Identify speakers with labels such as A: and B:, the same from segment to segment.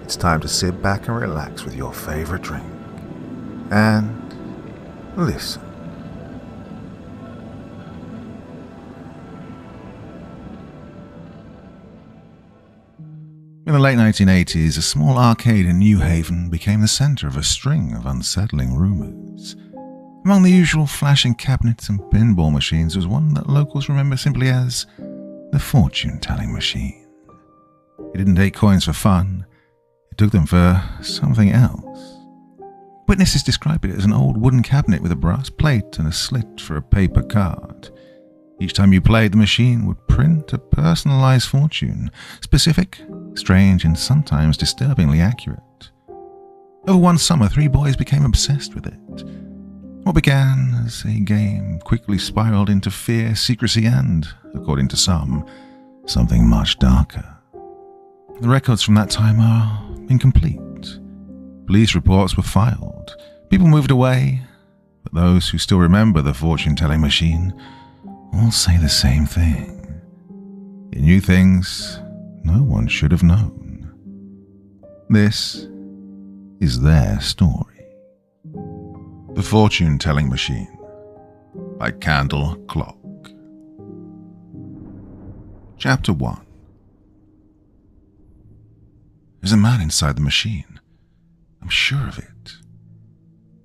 A: it's time to sit back and relax with your favorite drink and listen. In the late 1980s, a small arcade in New Haven became the center of a string of unsettling rumors. Among the usual flashing cabinets and pinball machines was one that locals remember simply as the fortune-telling machine. It didn't take coins for fun, it took them for something else. Witnesses describe it as an old wooden cabinet with a brass plate and a slit for a paper card. Each time you played, the machine would print a personalized fortune, specific, strange, and sometimes disturbingly accurate. Over one summer, 3 boys became obsessed with it. What began as a game quickly spiraled into fear, secrecy, and, according to some, something much darker. The records from that time are incomplete. Police reports were filed. People moved away, but those who still remember the fortune-telling machine all say the same thing. It knew things no one should have known. This is their story. The Fortune-Telling Machine by Candle Clock. Chapter 1. There's a man inside the machine. I'm sure of it.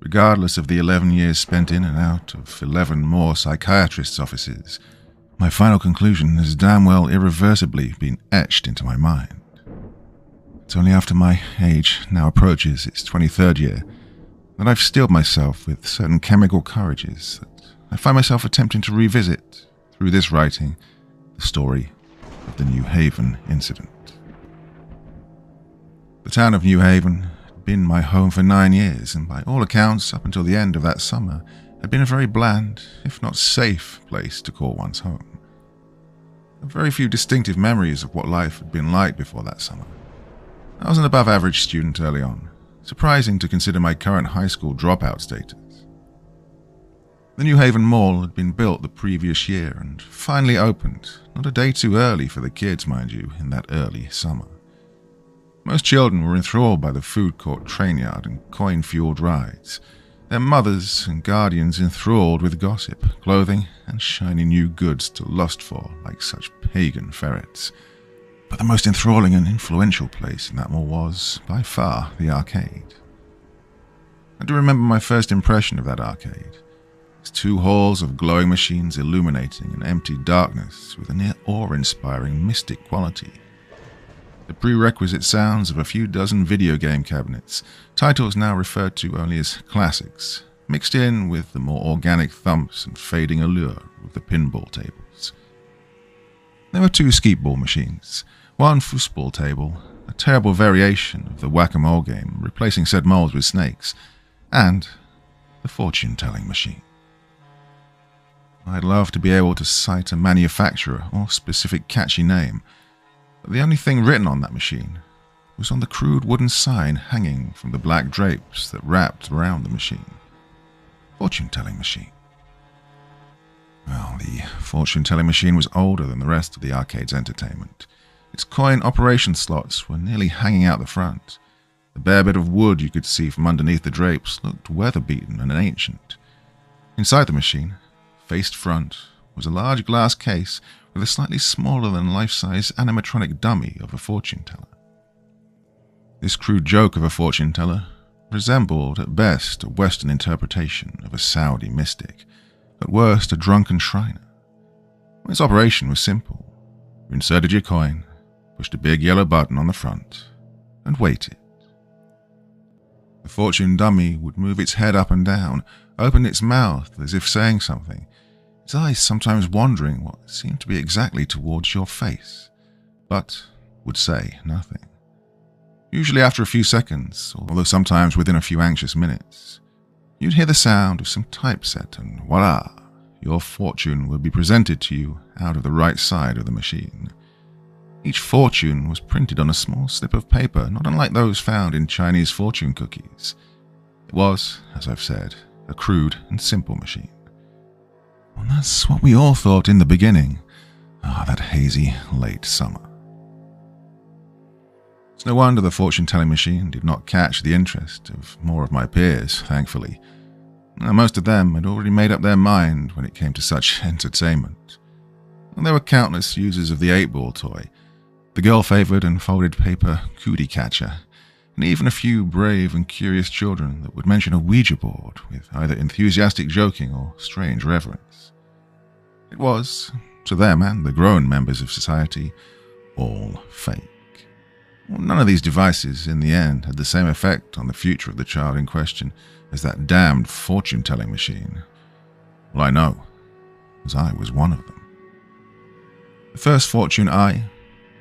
A: Regardless of the 11 years spent in and out of 11 more psychiatrists' offices, my final conclusion has damn well irreversibly been etched into my mind. It's only after my age now approaches its 23rd year that I've steeled myself with certain chemical courages that I find myself attempting to revisit through this writing the story of the New Haven incident. The town of New Haven had been my home for 9 years, and by all accounts, up until the end of that summer, had been a very bland, if not safe, place to call one's home. I have very few distinctive memories of what life had been like before that summer. I was an above-average student early on, surprising to consider my current high school dropout status. The New Haven Mall had been built the previous year and finally opened, not a day too early for the kids, mind you, in that early summer. Most children were enthralled by the food court train yard and coin-fueled rides, their mothers and guardians enthralled with gossip, clothing, and shiny new goods to lust for like such pagan ferrets. But the most enthralling and influential place in that mall was, by far, the arcade. I do remember my first impression of that arcade. Its 2 halls of glowing machines illuminating an empty darkness with a near awe-inspiring mystic quality. The prerequisite sounds of a few dozen video game cabinets, titles now referred to only as classics, mixed in with the more organic thumps and fading allure of the pinball tables. There were 2 skeetball machines, 1 foosball table, a terrible variation of the whack-a-mole game replacing said moles with snakes, and the fortune-telling machine. I'd love to be able to cite a manufacturer or specific catchy name, but the only thing written on that machine was on the crude wooden sign hanging from the black drapes that wrapped around the machine. Fortune-telling machine. Well, the fortune-telling machine was older than the rest of the arcade's entertainment. Its coin operation slots were nearly hanging out the front. The bare bit of wood you could see from underneath the drapes looked weather-beaten and ancient. Inside the machine, faced front, was a large glass case with a slightly smaller than life-size animatronic dummy of a fortune-teller. This crude joke of a fortune-teller resembled at best a Western interpretation of a Saudi mystic, at worst a drunken shriner. Its operation was simple. You inserted your coin, pushed a big yellow button on the front, and waited. The fortune dummy would move its head up and down, open its mouth as if saying something, its eyes sometimes wandering what seemed to be exactly towards your face, but would say nothing. Usually after a few seconds, although sometimes within a few anxious minutes, you'd hear the sound of some typeset and voila, your fortune would be presented to you out of the right side of the machine. Each fortune was printed on a small slip of paper, not unlike those found in Chinese fortune cookies. It was, as I've said, a crude and simple machine. Well, that's what we all thought in the beginning. That hazy late summer. It's no wonder the fortune-telling machine did not catch the interest of more of my peers, thankfully. Most of them had already made up their mind when it came to such entertainment. And there were countless users of the 8-ball toy, the girl-favoured and folded paper cootie catcher, and even a few brave and curious children that would mention a Ouija board with either enthusiastic joking or strange reverence. It was, to them and the grown members of society, all fake. None of these devices, in the end, had the same effect on the future of the child in question as that damned fortune-telling machine. All I know was I was one of them. The first fortune I,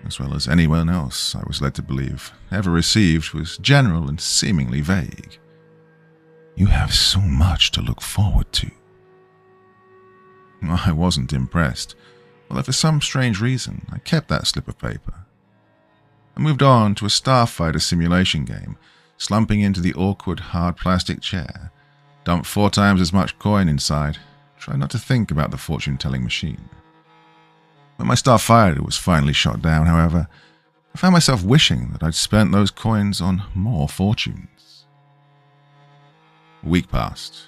A: as well as anyone else I was led to believe, ever received was general and seemingly vague. "You have so much to look forward to." I wasn't impressed, although for some strange reason I kept that slip of paper. I moved on to a starfighter simulation game, slumping into the awkward hard plastic chair, dumped 4 times as much coin inside, tried not to think about the fortune-telling machine. When my starfighter was finally shot down, however, I found myself wishing that I'd spent those coins on more fortunes. A week passed,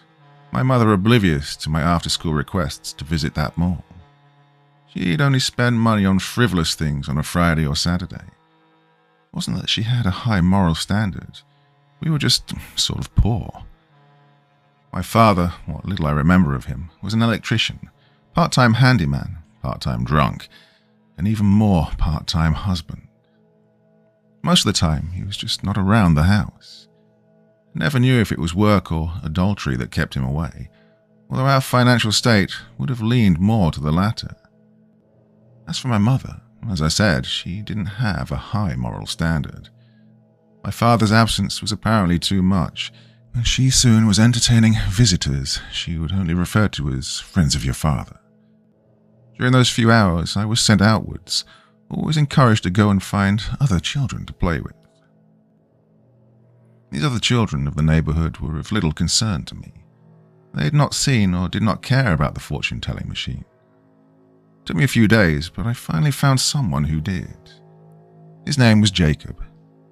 A: my mother oblivious to my after-school requests to visit that mall. She'd only spend money on frivolous things on a Friday or Saturday. It wasn't that she had a high moral standard. We were just sort of poor. My father, what little I remember of him, was an electrician, part-time handyman, part-time drunk, and even more part-time husband. Most of the time, he was just not around the house. I never knew if it was work or adultery that kept him away, although our financial state would have leaned more to the latter. As for my mother, as I said, she didn't have a high moral standard. My father's absence was apparently too much, and she soon was entertaining visitors she would only refer to as friends of your father. During those few hours, I was sent outwards, always encouraged to go and find other children to play with. These other children of the neighbourhood were of little concern to me. They had not seen or did not care about the fortune-telling machine. It took me a few days, but I finally found someone who did. His name was Jacob.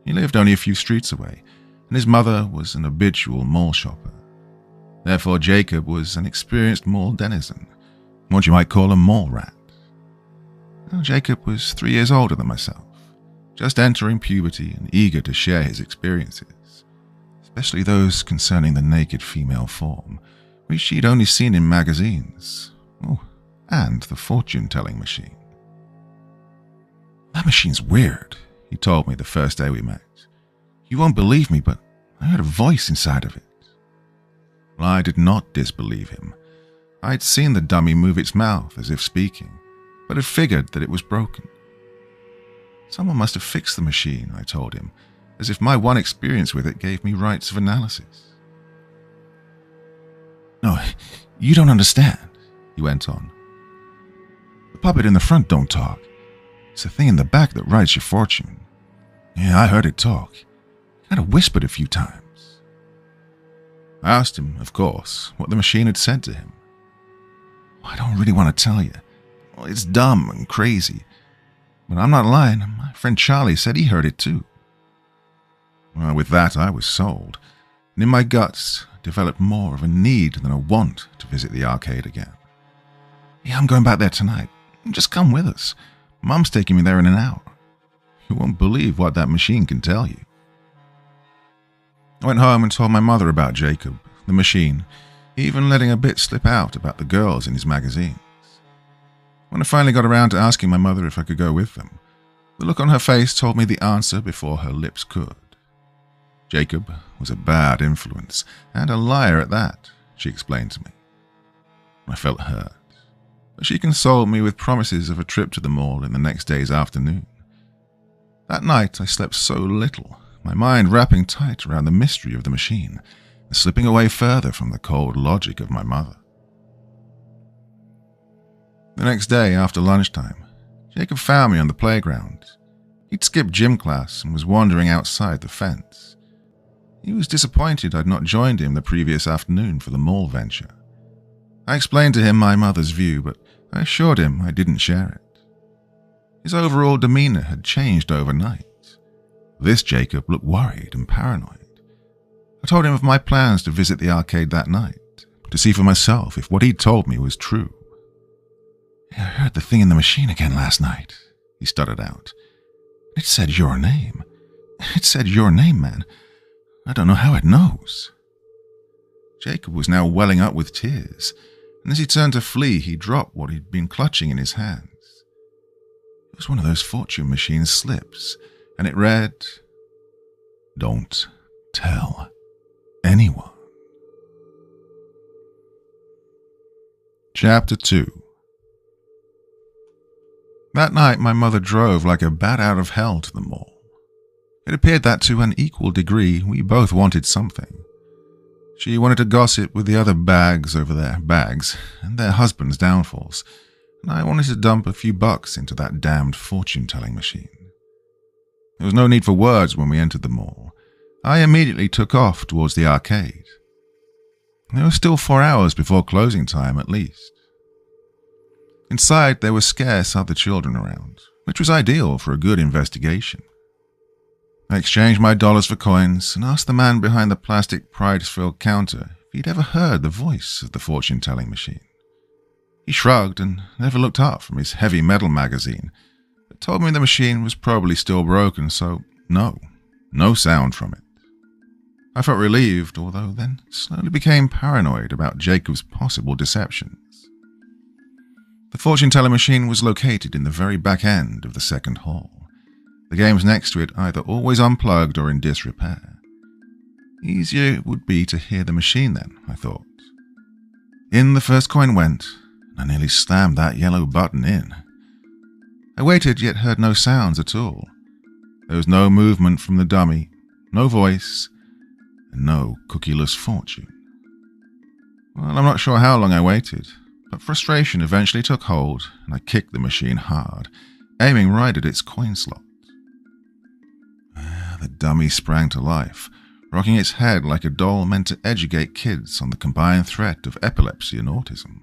A: He lived only a few streets away, and his mother was an habitual mall shopper. Therefore, Jacob was an experienced mall denizen, what you might call a mall rat. Now, Jacob was 3 years older than myself, just entering puberty and eager to share his experiences, especially those concerning the naked female form, which he'd only seen in magazines. And the fortune-telling machine. "That machine's weird," he told me the first day we met. "You won't believe me, but I heard a voice inside of it." Well, I did not disbelieve him. I'd seen the dummy move its mouth as if speaking, but had figured that it was broken. "Someone must have fixed the machine," I told him, as if my one experience with it gave me rights of analysis. "No, you don't understand," he went on. "The puppet in the front don't talk. It's the thing in the back that writes your fortune. Yeah, I heard it talk. Kind of whispered a few times." I asked him, of course, what the machine had said to him. "I don't really want to tell you. Well, it's dumb and crazy. But I'm not lying. My friend Charlie said he heard it too." Well, with that, I was sold. And in my guts, I developed more of a need than a want to visit the arcade again. "Yeah, I'm going back there tonight. Just come with us. Mum's taking me there in an hour. You won't believe what that machine can tell you." I went home and told my mother about Jacob, the machine, even letting a bit slip out about the girls in his magazines. When I finally got around to asking my mother if I could go with them, the look on her face told me the answer before her lips could. Jacob was a bad influence, and a liar at that, she explained to me. I felt hurt, but she consoled me with promises of a trip to the mall in the next day's afternoon. That night I slept so little, my mind wrapping tight around the mystery of the machine, and slipping away further from the cold logic of my mother. The next day, after lunchtime, Jacob found me on the playground. He'd skipped gym class and was wandering outside the fence. He was disappointed I'd not joined him the previous afternoon for the mall venture. I explained to him my mother's view, but I assured him I didn't share it. His overall demeanor had changed overnight. This Jacob looked worried and paranoid. I told him of my plans to visit the arcade that night, to see for myself if what he'd told me was true. "I heard the thing in the machine again last night," he stuttered out. "It said your name. It said your name, man. I don't know how it knows." Jacob was now welling up with tears, and as he turned to flee, he dropped what he'd been clutching in his hands. It was one of those fortune machine slips, and it read, "Don't tell anyone." Chapter 2. That night, my mother drove like a bat out of hell to the mall. It appeared that to an equal degree, we both wanted something. She wanted to gossip with the other bags over their bags and their husbands' downfalls, and I wanted to dump a few bucks into that damned fortune-telling machine. There was no need for words when we entered the mall. I immediately took off towards the arcade. There were still 4 hours before closing time at least. Inside, there were scarce other children around, which was ideal for a good investigation. I exchanged my dollars for coins and asked the man behind the plastic prize-filled counter if he'd ever heard the voice of the fortune-telling machine. He shrugged and never looked up from his heavy metal magazine, but told me the machine was probably still broken, so no sound from it. I felt relieved, although then slowly became paranoid about Jacob's possible deceptions. The fortune-teller machine was located in the very back end of the second hall. The games next to it either always unplugged or in disrepair. Easier it would be to hear the machine then, I thought. In the first coin went, and I nearly slammed that yellow button in. I waited, yet heard no sounds at all. There was no movement from the dummy, no voice, and no cookieless fortune. Well, I'm not sure how long I waited, but frustration eventually took hold, and I kicked the machine hard, aiming right at its coin slot. The dummy sprang to life, rocking its head like a doll meant to educate kids on the combined threat of epilepsy and autism.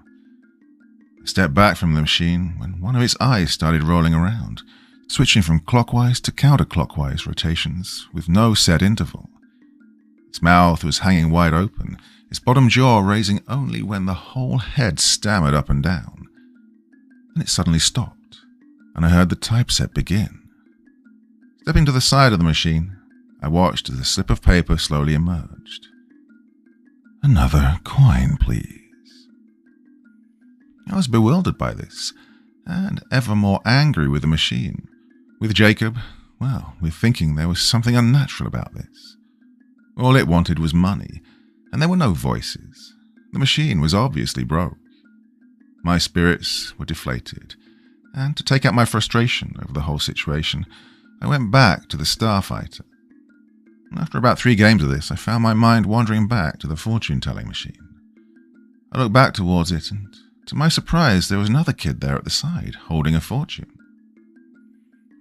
A: I stepped back from the machine when one of its eyes started rolling around, switching from clockwise to counterclockwise rotations with no set interval. Its mouth was hanging wide open, its bottom jaw raising only when the whole head stammered up and down. Then it suddenly stopped, and I heard the typeset begin. Stepping to the side of the machine, I watched as a slip of paper slowly emerged. "Another coin, please." I was bewildered by this, and ever more angry with the machine. With Jacob, with thinking there was something unnatural about this. All it wanted was money, and there were no voices. The machine was obviously broke. My spirits were deflated, and to take out my frustration over the whole situation, I went back to the Starfighter. After about 3 games of this, I found my mind wandering back to the fortune-telling machine. I looked back towards it, and to my surprise, there was another kid there at the side, holding a fortune.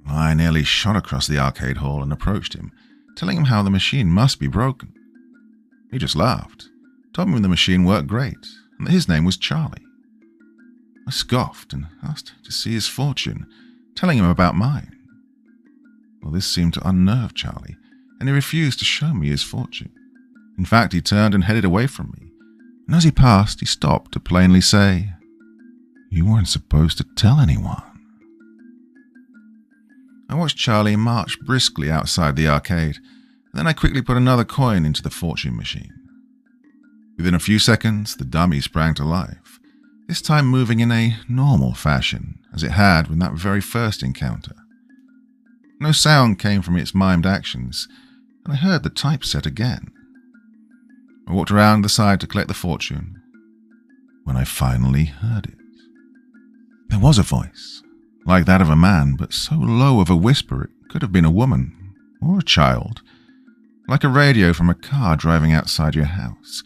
A: I nearly shot across the arcade hall and approached him, telling him how the machine must be broken. He just laughed, told me the machine worked great, and that his name was Charlie. I scoffed and asked to see his fortune, telling him about mine. Well, this seemed to unnerve Charlie, and he refused to show me his fortune. In fact, he turned and headed away from me, and as he passed, he stopped to plainly say, "You weren't supposed to tell anyone." I watched Charlie march briskly outside the arcade, and then I quickly put another coin into the fortune machine. Within a few seconds, the dummy sprang to life, this time moving in a normal fashion, as it had with that very first encounter. No sound came from its mimed actions, and I heard the typeset again. I walked around the side to collect the fortune, when I finally heard it. There was a voice, like that of a man, but so low of a whisper it could have been a woman or a child, like a radio from a car driving outside your house,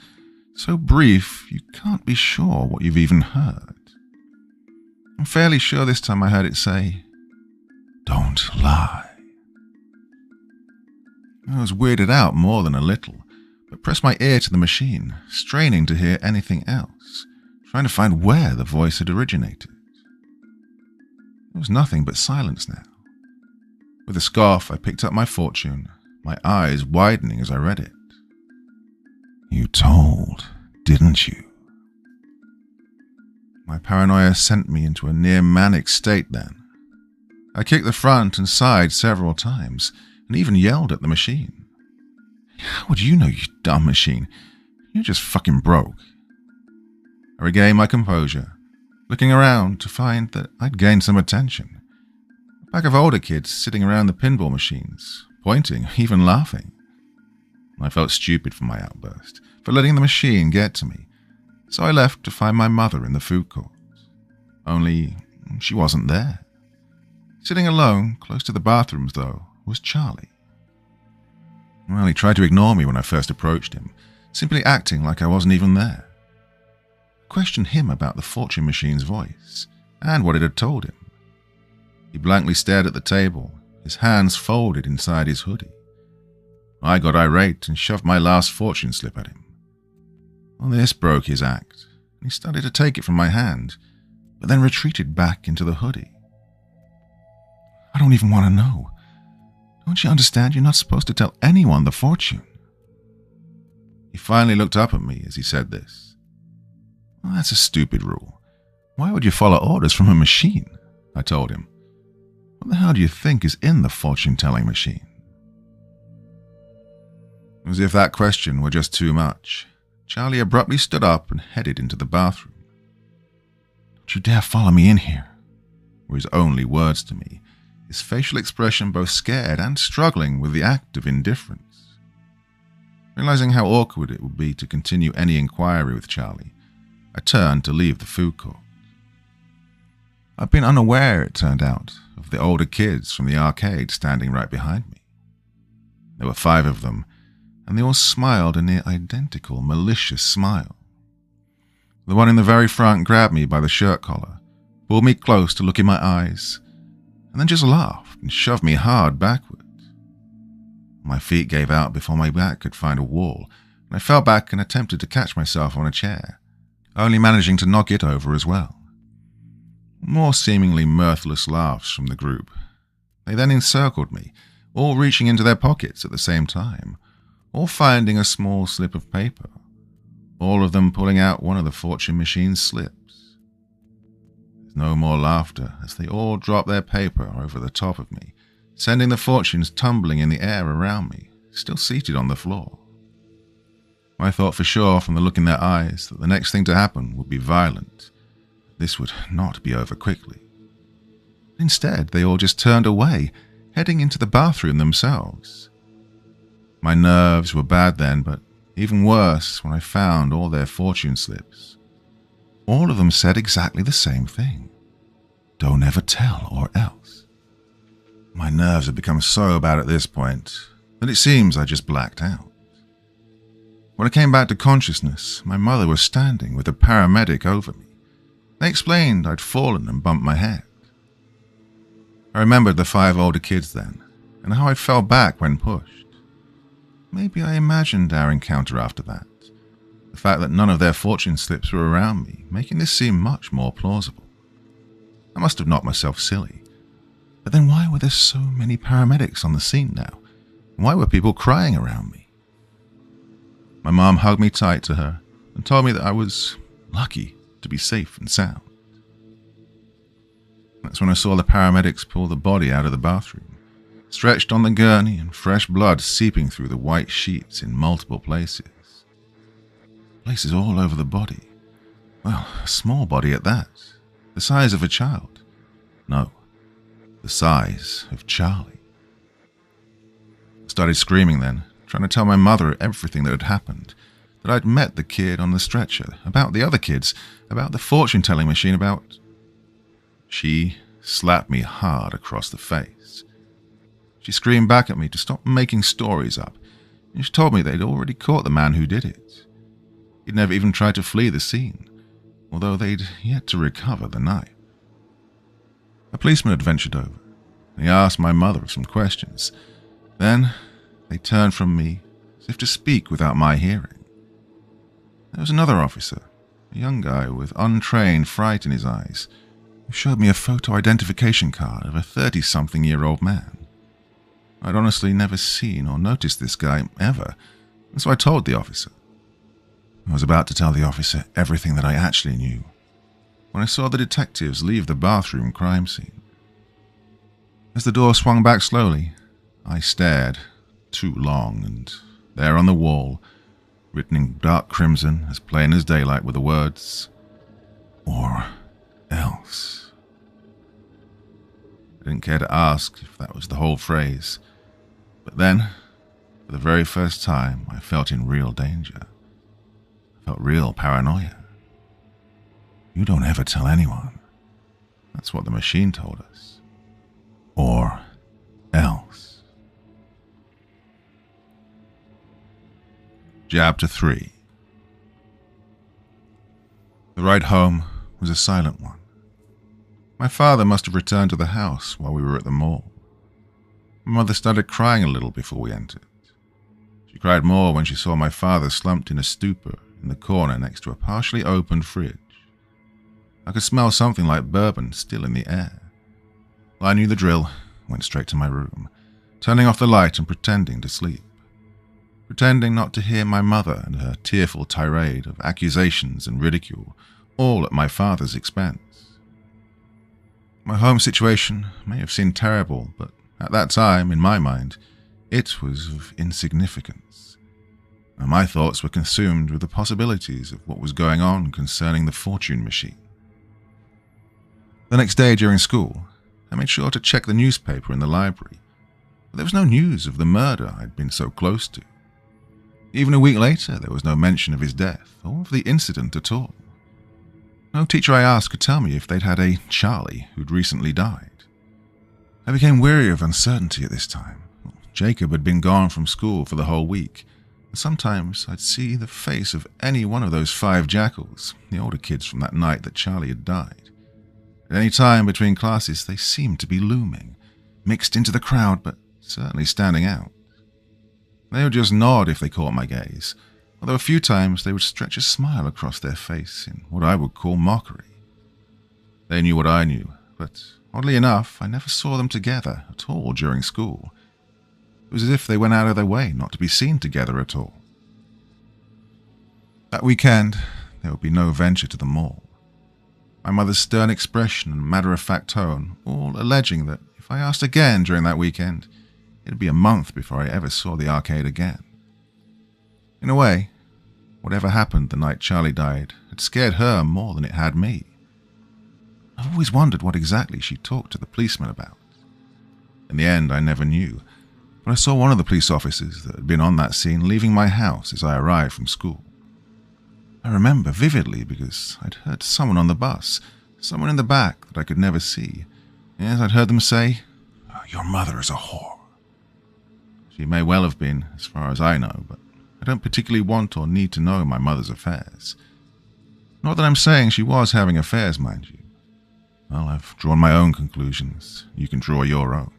A: so brief you can't be sure what you've even heard. I'm fairly sure this time I heard it say, "Don't lie." I was weirded out more than a little, but pressed my ear to the machine, straining to hear anything else, trying to find where the voice had originated. There was nothing but silence now. With a scoff, I picked up my fortune, my eyes widening as I read it. You told, didn't you? My paranoia sent me into a near manic state then. I kicked the front and side several times, and even yelled at the machine. How would you know, you dumb machine? You're just fucking broke. I regained my composure, looking around to find that I'd gained some attention. A pack of older kids sitting around the pinball machines, pointing, even laughing. I felt stupid for my outburst, for letting the machine get to me, so I left to find my mother in the food court. Only she wasn't there. Sitting alone, close to the bathrooms, though, was Charlie. Well, he tried to ignore me when I first approached him, simply acting like I wasn't even there. I questioned him about the fortune machine's voice, and what it had told him. He blankly stared at the table, his hands folded inside his hoodie. I got irate and shoved my last fortune slip at him. Well, this broke his act, and he started to take it from my hand, but then retreated back into the hoodie. I don't even want to know. Don't you understand you're not supposed to tell anyone the fortune? He finally looked up at me as he said this. Well, that's a stupid rule. Why would you follow orders from a machine? I told him. What the hell do you think is in the fortune-telling machine? As if that question were just too much, Charlie abruptly stood up and headed into the bathroom. Don't you dare follow me in here, were his only words to me, his facial expression both scared and struggling with the act of indifference. Realizing how awkward it would be to continue any inquiry with Charlie, I turned to leave the food court. I'd been unaware, it turned out, of the older kids from the arcade standing right behind me. There were 5 of them, and they all smiled a near identical, malicious smile. The one in the very front grabbed me by the shirt collar, pulled me close to look in my eyes, and then just laughed and shoved me hard backward. My feet gave out before my back could find a wall, and I fell back and attempted to catch myself on a chair, only managing to knock it over as well. More seemingly mirthless laughs from the group. They then encircled me, all reaching into their pockets at the same time, all finding a small slip of paper, all of them pulling out one of the fortune machine's slips. There's no more laughter as they all drop their paper over the top of me, sending the fortunes tumbling in the air around me, still seated on the floor. I thought for sure from the look in their eyes that the next thing to happen would be violent. This would not be over quickly. Instead, they all just turned away, heading into the bathroom themselves. My nerves were bad then, but even worse when I found all their fortune slips. All of them said exactly the same thing. Don't ever tell or else. My nerves had become so bad at this point that it seems I just blacked out. When I came back to consciousness, my mother was standing with a paramedic over me. They explained I'd fallen and bumped my head. I remembered the 5 older kids then, and how I fell back when pushed. Maybe I imagined our encounter after that, the fact that none of their fortune slips were around me, making this seem much more plausible. I must have knocked myself silly. But then why were there so many paramedics on the scene now? And why were people crying around me? My mom hugged me tight to her and told me that I was lucky to be safe and sound. That's when I saw the paramedics pull the body out of the bathroom, stretched on the gurney and fresh blood seeping through the white sheets in multiple places. Places all over the body. Well, a small body at that. The size of a child. No, the size of Charlie. I started screaming then, trying to tell my mother everything that had happened, that I'd met the kid on the stretcher, about the other kids, about the fortune-telling machine, about... She slapped me hard across the face. She screamed back at me to stop making stories up, and she told me they'd already caught the man who did it. He'd never even tried to flee the scene, although they'd yet to recover the knife. A policeman had ventured over. He asked my mother some questions. Then they turned from me as if to speak without my hearing. There was another officer, a young guy with untrained fright in his eyes, who showed me a photo identification card of a 30-something-year-old man. I'd honestly never seen or noticed this guy ever, and so I told the officer. I was about to tell the officer everything that I actually knew when I saw the detectives leave the bathroom crime scene. As the door swung back slowly, I stared too long, and there on the wall, written in dark crimson, as plain as daylight, were the words, "or else." I didn't care to ask if that was the whole phrase, but then, for the very first time, I felt in real danger. I felt real paranoia. You don't ever tell anyone. That's what the machine told us. Or else. Chapter 3. The ride home was a silent one. My father must have returned to the house while we were at the mall. My mother started crying a little before we entered. She cried more when she saw my father slumped in a stupor in the corner next to a partially opened fridge. I could smell something like bourbon still in the air. Well, I knew the drill, went straight to my room, turning off the light and pretending to sleep. Pretending not to hear my mother and her tearful tirade of accusations and ridicule, all at my father's expense. My home situation may have seemed terrible, but at that time, in my mind, it was of insignificance. And my thoughts were consumed with the possibilities of what was going on concerning the fortune machine. The next day during school, I made sure to check the newspaper in the library, but there was no news of the murder I'd been so close to. Even a week later, there was no mention of his death or of the incident at all. No teacher I asked could tell me if they'd had a Charlie who'd recently died. I became weary of uncertainty at this time. Jacob had been gone from school for the whole week, and sometimes I'd see the face of any one of those 5 jackals, the older kids from that night that Charlie had died. At any time between classes, they seemed to be looming, mixed into the crowd, but certainly standing out. They would just nod if they caught my gaze, although a few times they would stretch a smile across their face in what I would call mockery. They knew what I knew, but oddly enough, I never saw them together at all during school. It was as if they went out of their way not to be seen together at all. That weekend, there would be no venture to the mall. My mother's stern expression and matter-of-fact tone, all alleging that if I asked again during that weekend, it'd be a month before I ever saw the arcade again. In a way, whatever happened the night Charlie died had scared her more than it had me. I've always wondered what exactly she talked to the policeman about. In the end, I never knew, but I saw one of the police officers that had been on that scene leaving my house as I arrived from school. I remember vividly because I'd heard someone on the bus, someone in the back that I could never see. Yes, I'd heard them say, "Your mother is a whore." She may well have been, as far as I know, but I don't particularly want or need to know my mother's affairs. Not that I'm saying she was having affairs, mind you. Well, I've drawn my own conclusions. You can draw your own.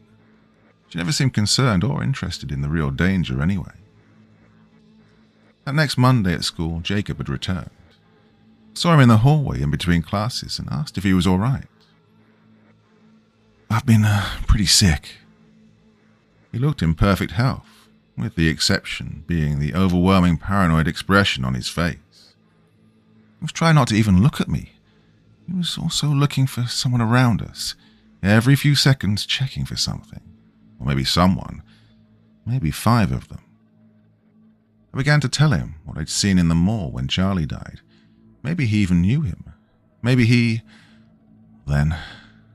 A: She never seemed concerned or interested in the real danger anyway. That next Monday at school, Jacob had returned. I saw him in the hallway in between classes and asked if he was all right. "I've been pretty sick." He looked in perfect health, with the exception being the overwhelming paranoid expression on his face. He was trying not to even look at me. He was also looking for someone around us, every few seconds checking for something. Or maybe someone. Maybe 5 of them. I began to tell him what I'd seen in the mall when Charlie died. Maybe he even knew him. Maybe he... Then,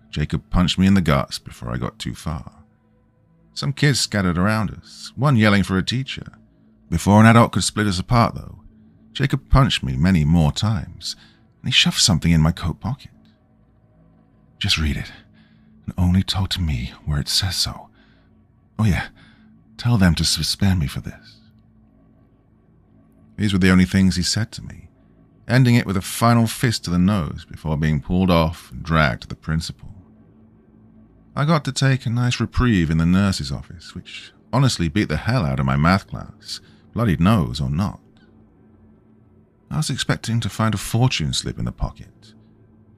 A: Jacob punched me in the guts before I got too far. Some kids scattered around us, one yelling for a teacher. Before an adult could split us apart, though, Jacob punched me many more times, and he shoved something in my coat pocket. "Just read it, and only talk to me where it says so. Oh yeah, tell them to suspend me for this." These were the only things he said to me, ending it with a final fist to the nose before being pulled off and dragged to the principal. I got to take a nice reprieve in the nurse's office, which honestly beat the hell out of my math class, bloodied nose or not. I was expecting to find a fortune slip in the pocket,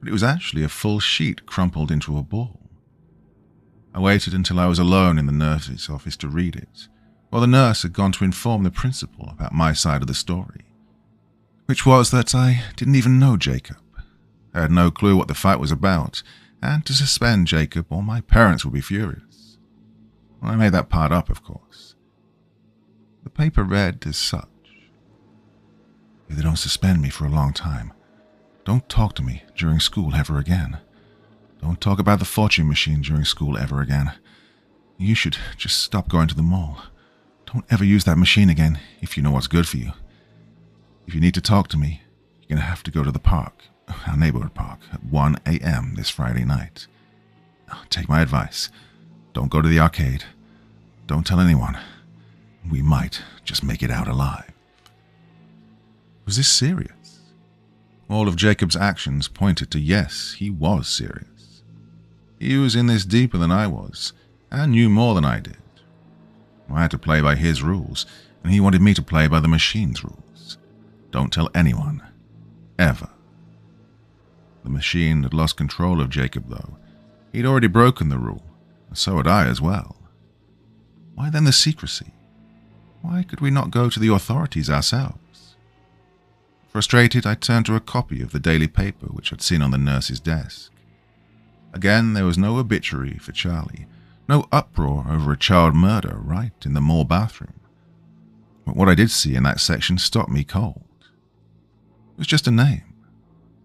A: but it was actually a full sheet crumpled into a ball. I waited until I was alone in the nurse's office to read it, while the nurse had gone to inform the principal about my side of the story, which was that I didn't even know Jacob. I had no clue what the fight was about, and to suspend Jacob or my parents would be furious. Well, I made that part up, of course. The paper read as such. If they don't suspend me for a long time, don't talk to me during school ever again. Don't talk about the fortune machine during school ever again. You should just stop going to the mall. Don't ever use that machine again if you know what's good for you. If you need to talk to me, you're going to have to go to the park, our neighborhood park, at 1 a.m. this Friday night. Take my advice. Don't go to the arcade. Don't tell anyone. We might just make it out alive. Was this serious? All of Jacob's actions pointed to yes, he was serious. He was in this deeper than I was, and knew more than I did. I had to play by his rules, and he wanted me to play by the machine's rules. Don't tell anyone. Ever. The machine had lost control of Jacob, though. He'd already broken the rule, and so had I as well. Why then the secrecy? Why could we not go to the authorities ourselves? Frustrated, I turned to a copy of the daily paper which I'd seen on the nurse's desk. Again, there was no obituary for Charlie, no uproar over a child murder right in the mall bathroom. But what I did see in that section stopped me cold. It was just a name.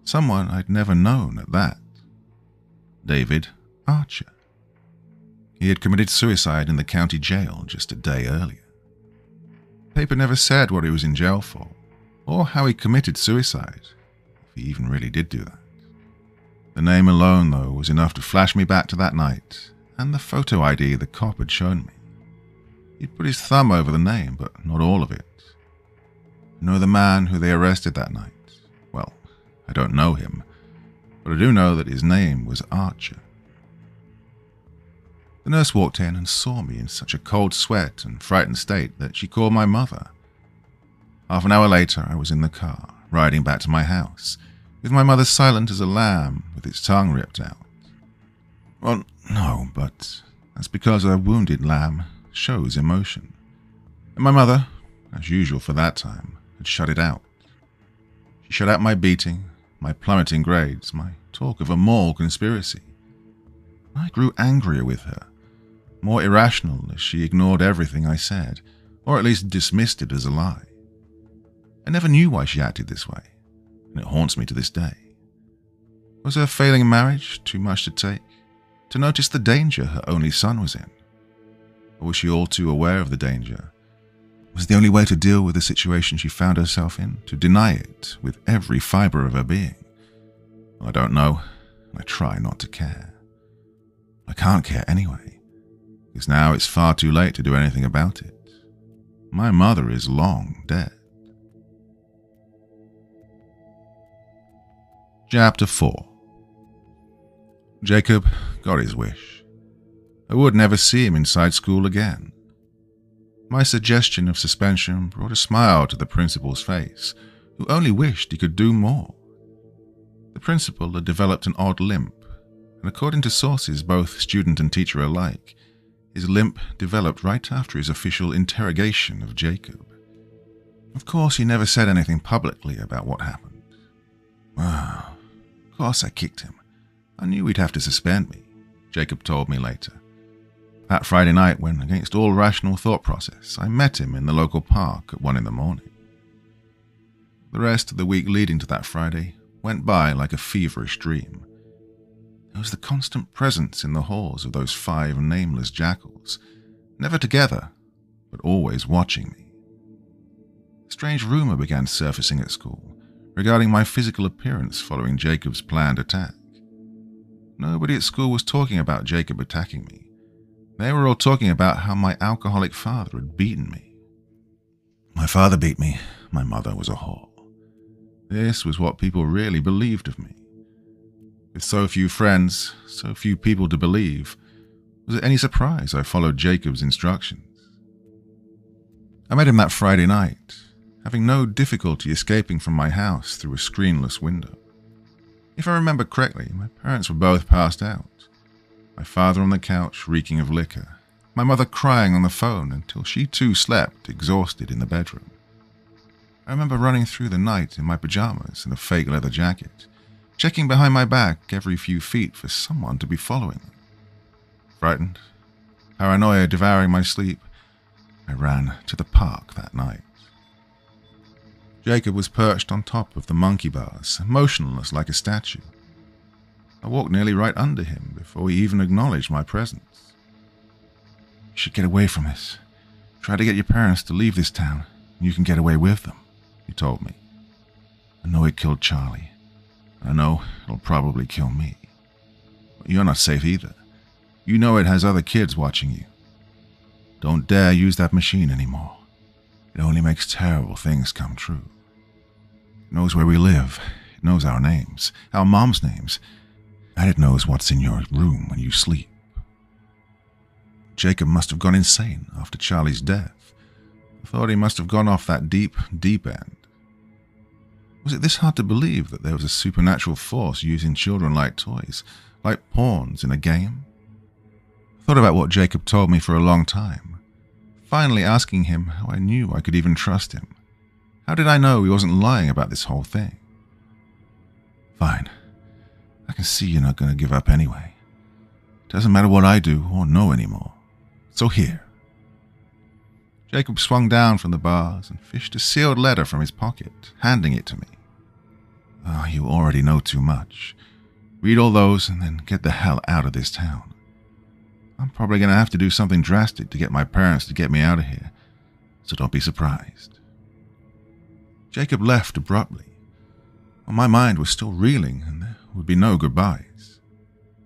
A: Someone I'd never known at that. David Archer. He had committed suicide in the county jail just a day earlier. The paper never said what he was in jail for, or how he committed suicide, if he even really did do that. The name alone, though, was enough to flash me back to that night, and the photo ID the cop had shown me. He'd put his thumb over the name, but not all of it. You know the man who they arrested that night? Well, I don't know him, but I do know that his name was Archer. The nurse walked in and saw me in such a cold sweat and frightened state that she called my mother. Half an hour later, I was in the car, riding back to my house, with my mother silent as a lamb with its tongue ripped out. Well, no, but that's because a wounded lamb shows emotion. And my mother, as usual for that time, had shut it out. She shut out my beating, my plummeting grades, my talk of a mall conspiracy. I grew angrier with her, more irrational as she ignored everything I said, or at least dismissed it as a lie. I never knew why she acted this way, and it haunts me to this day. Was her failing marriage too much to take? To notice the danger her only son was in? Or was she all too aware of the danger? Was the only way to deal with the situation she found herself in to deny it with every fibre of her being? Well, I don't know, and I try not to care. I can't care anyway, because now it's far too late to do anything about it. My mother is long dead. Chapter 4. Jacob got his wish. I would never see him inside school again. My suggestion of suspension brought a smile to the principal's face, who only wished he could do more. The principal had developed an odd limp, and according to sources both student and teacher alike, his limp developed right after his official interrogation of Jacob. Of course, he never said anything publicly about what happened. Of course I kicked him. I knew he'd have to suspend me, Jacob told me later. That Friday night when, against all rational thought process, I met him in the local park at 1 a.m. The rest of the week leading to that Friday went by like a feverish dream. There was the constant presence in the halls of those 5 nameless jackals, never together, but always watching me. A strange rumor began surfacing at school regarding my physical appearance following Jacob's planned attack. Nobody at school was talking about Jacob attacking me. They were all talking about how my alcoholic father had beaten me. My father beat me. My mother was a whore. This was what people really believed of me. With so few friends, so few people to believe, was it any surprise I followed Jacob's instructions? I met him that Friday night, having no difficulty escaping from my house through a screenless window. If I remember correctly, my parents were both passed out. my father on the couch reeking of liquor, my mother crying on the phone until she too slept, exhausted, in the bedroom. I remember running through the night in my pajamas and a fake leather jacket, checking behind my back every few feet for someone to be following me. Frightened, paranoia devouring my sleep, I ran to the park that night. Jacob was perched on top of the monkey bars, motionless like a statue. I walked nearly right under him before he even acknowledged my presence. "You should get away from this. Try to get your parents to leave this town, and you can get away with them," he told me. "I know it killed Charlie. I know it'll probably kill me. But you're not safe either. You know it has other kids watching you. Don't dare use that machine anymore. It only makes terrible things come true. It knows where we live. It knows our names, our mom's names, and it knows what's in your room when you sleep." Jacob must have gone insane after Charlie's death. I thought he must have gone off that deep, deep end. Was it this hard to believe that there was a supernatural force using children like toys, like pawns in a game? I thought about what Jacob told me for a long time, finally asking him how I knew I could even trust him. How did I know he wasn't lying about this whole thing? "Fine. I can see you're not going to give up anyway. Doesn't matter what I do or know anymore. So here." Jacob swung down from the bars and fished a sealed letter from his pocket, handing it to me. "Oh, you already know too much. Read all those and then get the hell out of this town. I'm probably going to have to do something drastic to get my parents to get me out of here, so don't be surprised." Jacob left abruptly. My mind was still reeling, and there would be no goodbyes.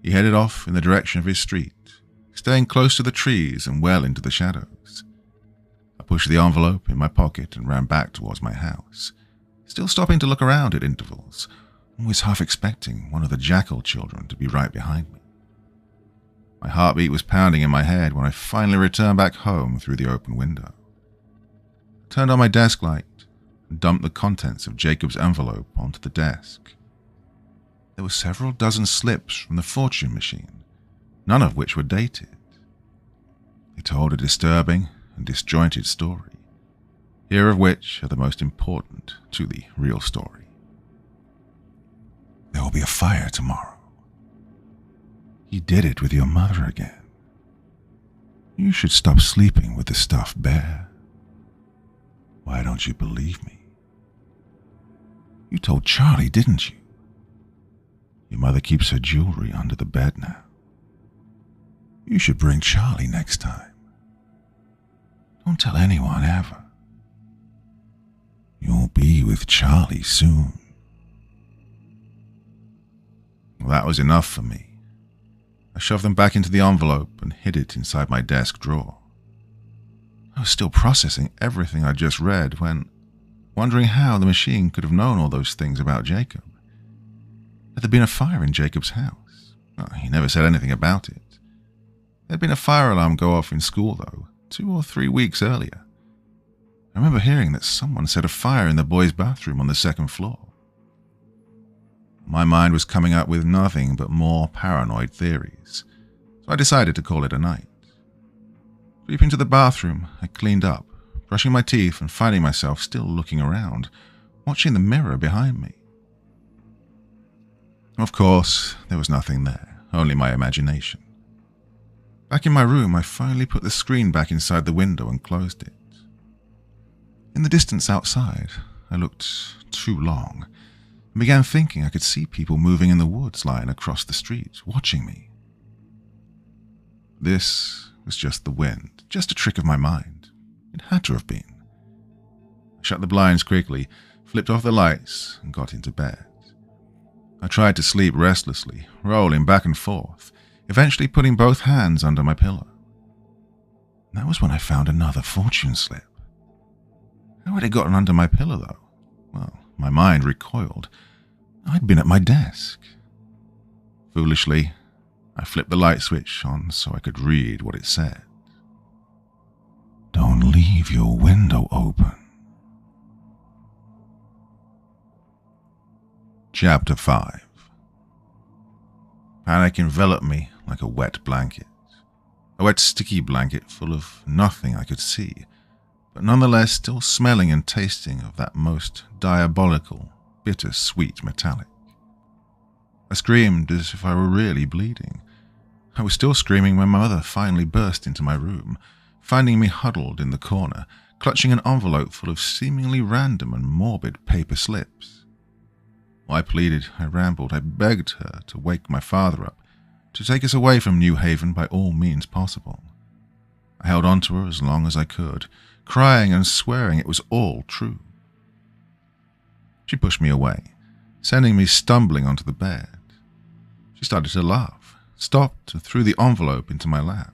A: He headed off in the direction of his street, staying close to the trees and well into the shadows. I pushed the envelope in my pocket and ran back towards my house, still stopping to look around at intervals, always half expecting one of the jackal children to be right behind me. My heartbeat was pounding in my head when I finally returned back home through the open window. I turned on my desk light and dumped the contents of Jacob's envelope onto the desk. There were several dozen slips from the fortune machine, none of which were dated. They told a disturbing and disjointed story, here of which are the most important to the real story. "There will be a fire tomorrow. He did it with your mother again. You should stop sleeping with the stuffed bear. Why don't you believe me? You told Charlie, didn't you? Your mother keeps her jewelry under the bed now. You should bring Charlie next time. Don't tell anyone ever. You'll be with Charlie soon." Well, that was enough for me. I shoved them back into the envelope and hid it inside my desk drawer. I was still processing everything I'd just read when, wondering how the machine could have known all those things about Jacob. Had there been a fire in Jacob's house? He never said anything about it. There had been a fire alarm go off in school, though, 2 or 3 weeks earlier. I remember hearing that someone set a fire in the boys' bathroom on the 2nd floor. My mind was coming up with nothing but more paranoid theories, so I decided to call it a night. Creeping to the bathroom, I cleaned up, brushing my teeth and finding myself still looking around, watching the mirror behind me. Of course, there was nothing there, only my imagination. Back in my room, I finally put the screen back inside the window and closed it. In the distance outside, I looked too long and began thinking I could see people moving in the woods lying across the street, watching me. This was just the wind, just a trick of my mind. It had to have been. I shut the blinds quickly, flipped off the lights, and got into bed. I tried to sleep restlessly, rolling back and forth, eventually putting both hands under my pillow. That was when I found another fortune slip. How had it gotten under my pillow, though? Well, my mind recoiled. I'd been at my desk. Foolishly, I flipped the light switch on so I could read what it said. "Don't leave your window open." Chapter 5. Panic enveloped me like a wet blanket. A wet, sticky blanket full of nothing I could see, but nonetheless still smelling and tasting of that most diabolical, bitter-sweet metallic. I screamed as if I were really bleeding. I was still screaming when my mother finally burst into my room, finding me huddled in the corner, clutching an envelope full of seemingly random and morbid paper slips. I pleaded, I rambled, I begged her to wake my father up, to take us away from New Haven by all means possible. I held on to her as long as I could, crying and swearing it was all true. She pushed me away, sending me stumbling onto the bed. She started to laugh, stopped and threw the envelope into my lap.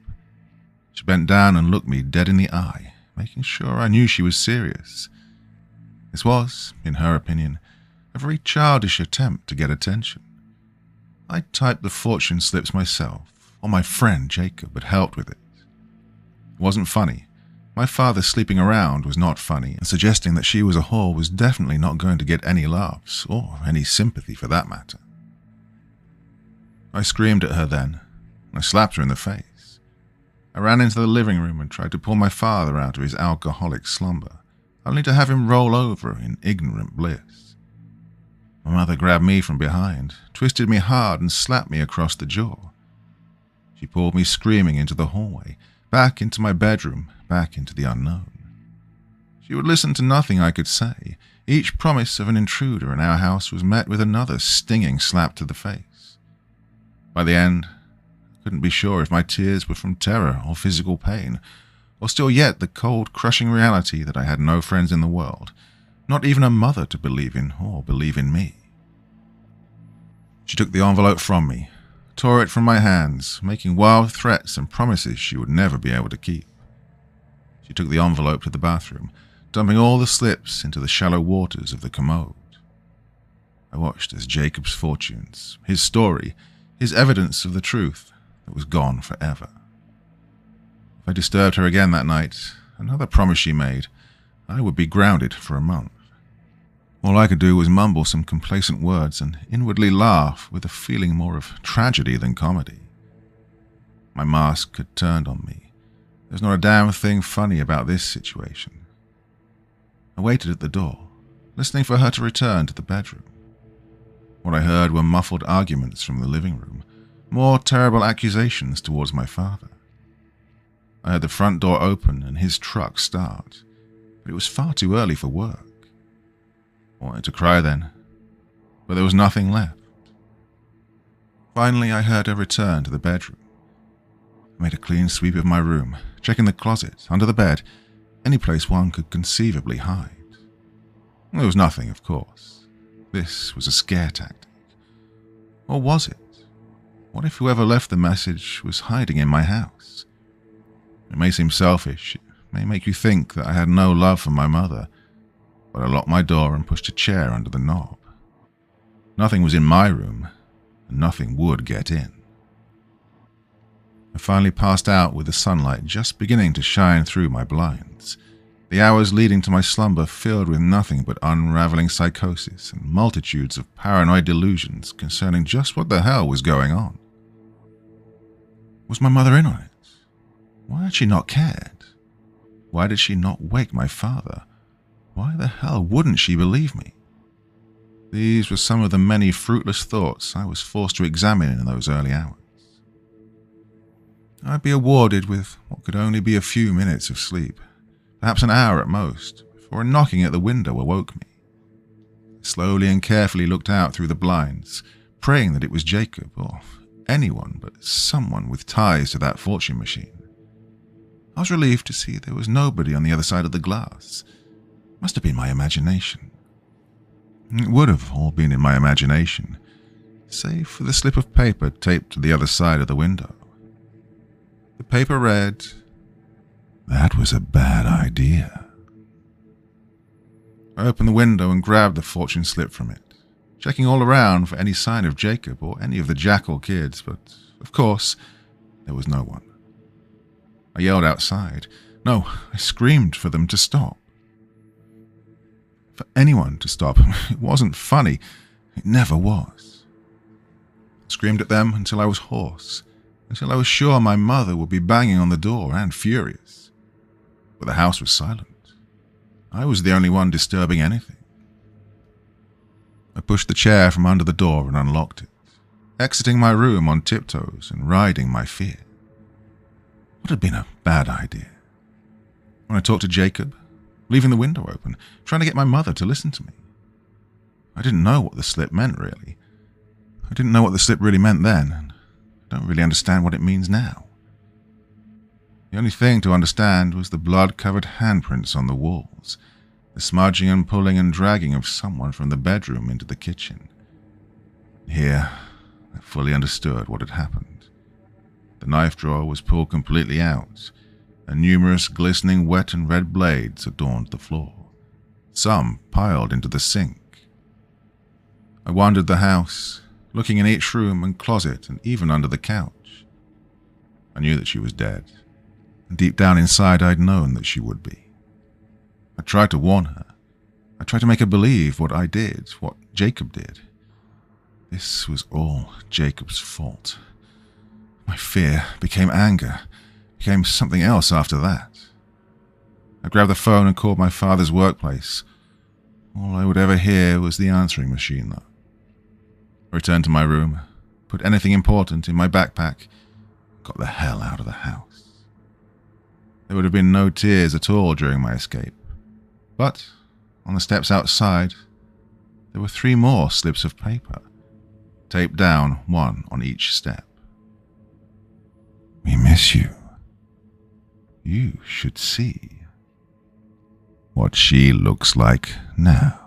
A: She bent down and looked me dead in the eye, making sure I knew she was serious. This was, in her opinion, a very childish attempt to get attention. I typed the fortune slips myself, or my friend Jacob had helped with it. It wasn't funny. My father sleeping around was not funny, and suggesting that she was a whore was definitely not going to get any laughs, or any sympathy for that matter. I screamed at her then. I slapped her in the face. I ran into the living room and tried to pull my father out of his alcoholic slumber, only to have him roll over in ignorant bliss. My mother grabbed me from behind, twisted me hard and slapped me across the jaw. She pulled me screaming into the hallway, back into my bedroom, back into the unknown. She would listen to nothing I could say. Each promise of an intruder in our house was met with another stinging slap to the face. By the end, I couldn't be sure if my tears were from terror or physical pain, or still yet the cold, crushing reality that I had no friends in the world, not even a mother to believe in or believe in me. She took the envelope from me, tore it from my hands, making wild threats and promises she would never be able to keep. She took the envelope to the bathroom, dumping all the slips into the shallow waters of the commode. I watched as Jacob's fortunes, his story, his evidence of the truth that was gone forever. If I disturbed her again that night, another promise she made, I would be grounded for a month. All I could do was mumble some complacent words and inwardly laugh with a feeling more of tragedy than comedy. My mask had turned on me. There's not a damn thing funny about this situation. I waited at the door, listening for her to return to the bedroom. What I heard were muffled arguments from the living room, more terrible accusations towards my father. I heard the front door open and his truck start, but it was far too early for work. I wanted to cry then, but there was nothing left. Finally, I heard her return to the bedroom. I made a clean sweep of my room, checking the closet, under the bed, any place one could conceivably hide. There was nothing, of course. This was a scare tactic. Or was it? What if whoever left the message was hiding in my house? It may seem selfish, it may make you think that I had no love for my mother, but I locked my door and pushed a chair under the knob. Nothing was in my room, and nothing would get in. I finally passed out with the sunlight just beginning to shine through my blinds, the hours leading to my slumber filled with nothing but unraveling psychosis and multitudes of paranoid delusions concerning just what the hell was going on. Was my mother in on it? Why had she not cared? Why did she not wake my father? Why the hell wouldn't she believe me? These were some of the many fruitless thoughts I was forced to examine in those early hours. I'd be awarded with what could only be a few minutes of sleep, perhaps an hour at most, before a knocking at the window awoke me. I slowly and carefully looked out through the blinds, praying that it was Jacob or anyone but someone with ties to that fortune machine. I was relieved to see there was nobody on the other side of the glass. Must have been my imagination. It would have all been in my imagination, save for the slip of paper taped to the other side of the window. The paper read, "That was a bad idea." I opened the window and grabbed the fortune slip from it, checking all around for any sign of Jacob or any of the Jackal kids, but, of course, there was no one. I yelled outside. No, I screamed for them to stop. For anyone to stop. It wasn't funny. It never was. I screamed at them until I was hoarse, until I was sure my mother would be banging on the door and furious. But the house was silent. I was the only one disturbing anything. I pushed the chair from under the door and unlocked it, exiting my room on tiptoes and riding my fear. What had been a bad idea? When I talked to Jacob, leaving the window open, trying to get my mother to listen to me. I didn't know what the slip meant, really. I didn't know what the slip really meant then, and I don't really understand what it means now. The only thing to understand was the blood-covered handprints on the walls, the smudging and pulling and dragging of someone from the bedroom into the kitchen. Here, I fully understood what had happened. The knife drawer was pulled completely out, and numerous glistening wet and red blades adorned the floor, some piled into the sink. I wandered the house, looking in each room and closet and even under the couch. I knew that she was dead, and deep down inside I'd known that she would be. I tried to warn her. I tried to make her believe what I did, what Jacob did. This was all Jacob's fault. My fear became anger, became something else after that. I grabbed the phone and called my father's workplace. All I would ever hear was the answering machine, though. I returned to my room, put anything important in my backpack, and got the hell out of the house. There would have been no tears at all during my escape, but on the steps outside, there were 3 more slips of paper, taped down, one on each step. We miss you. You should see what she looks like now.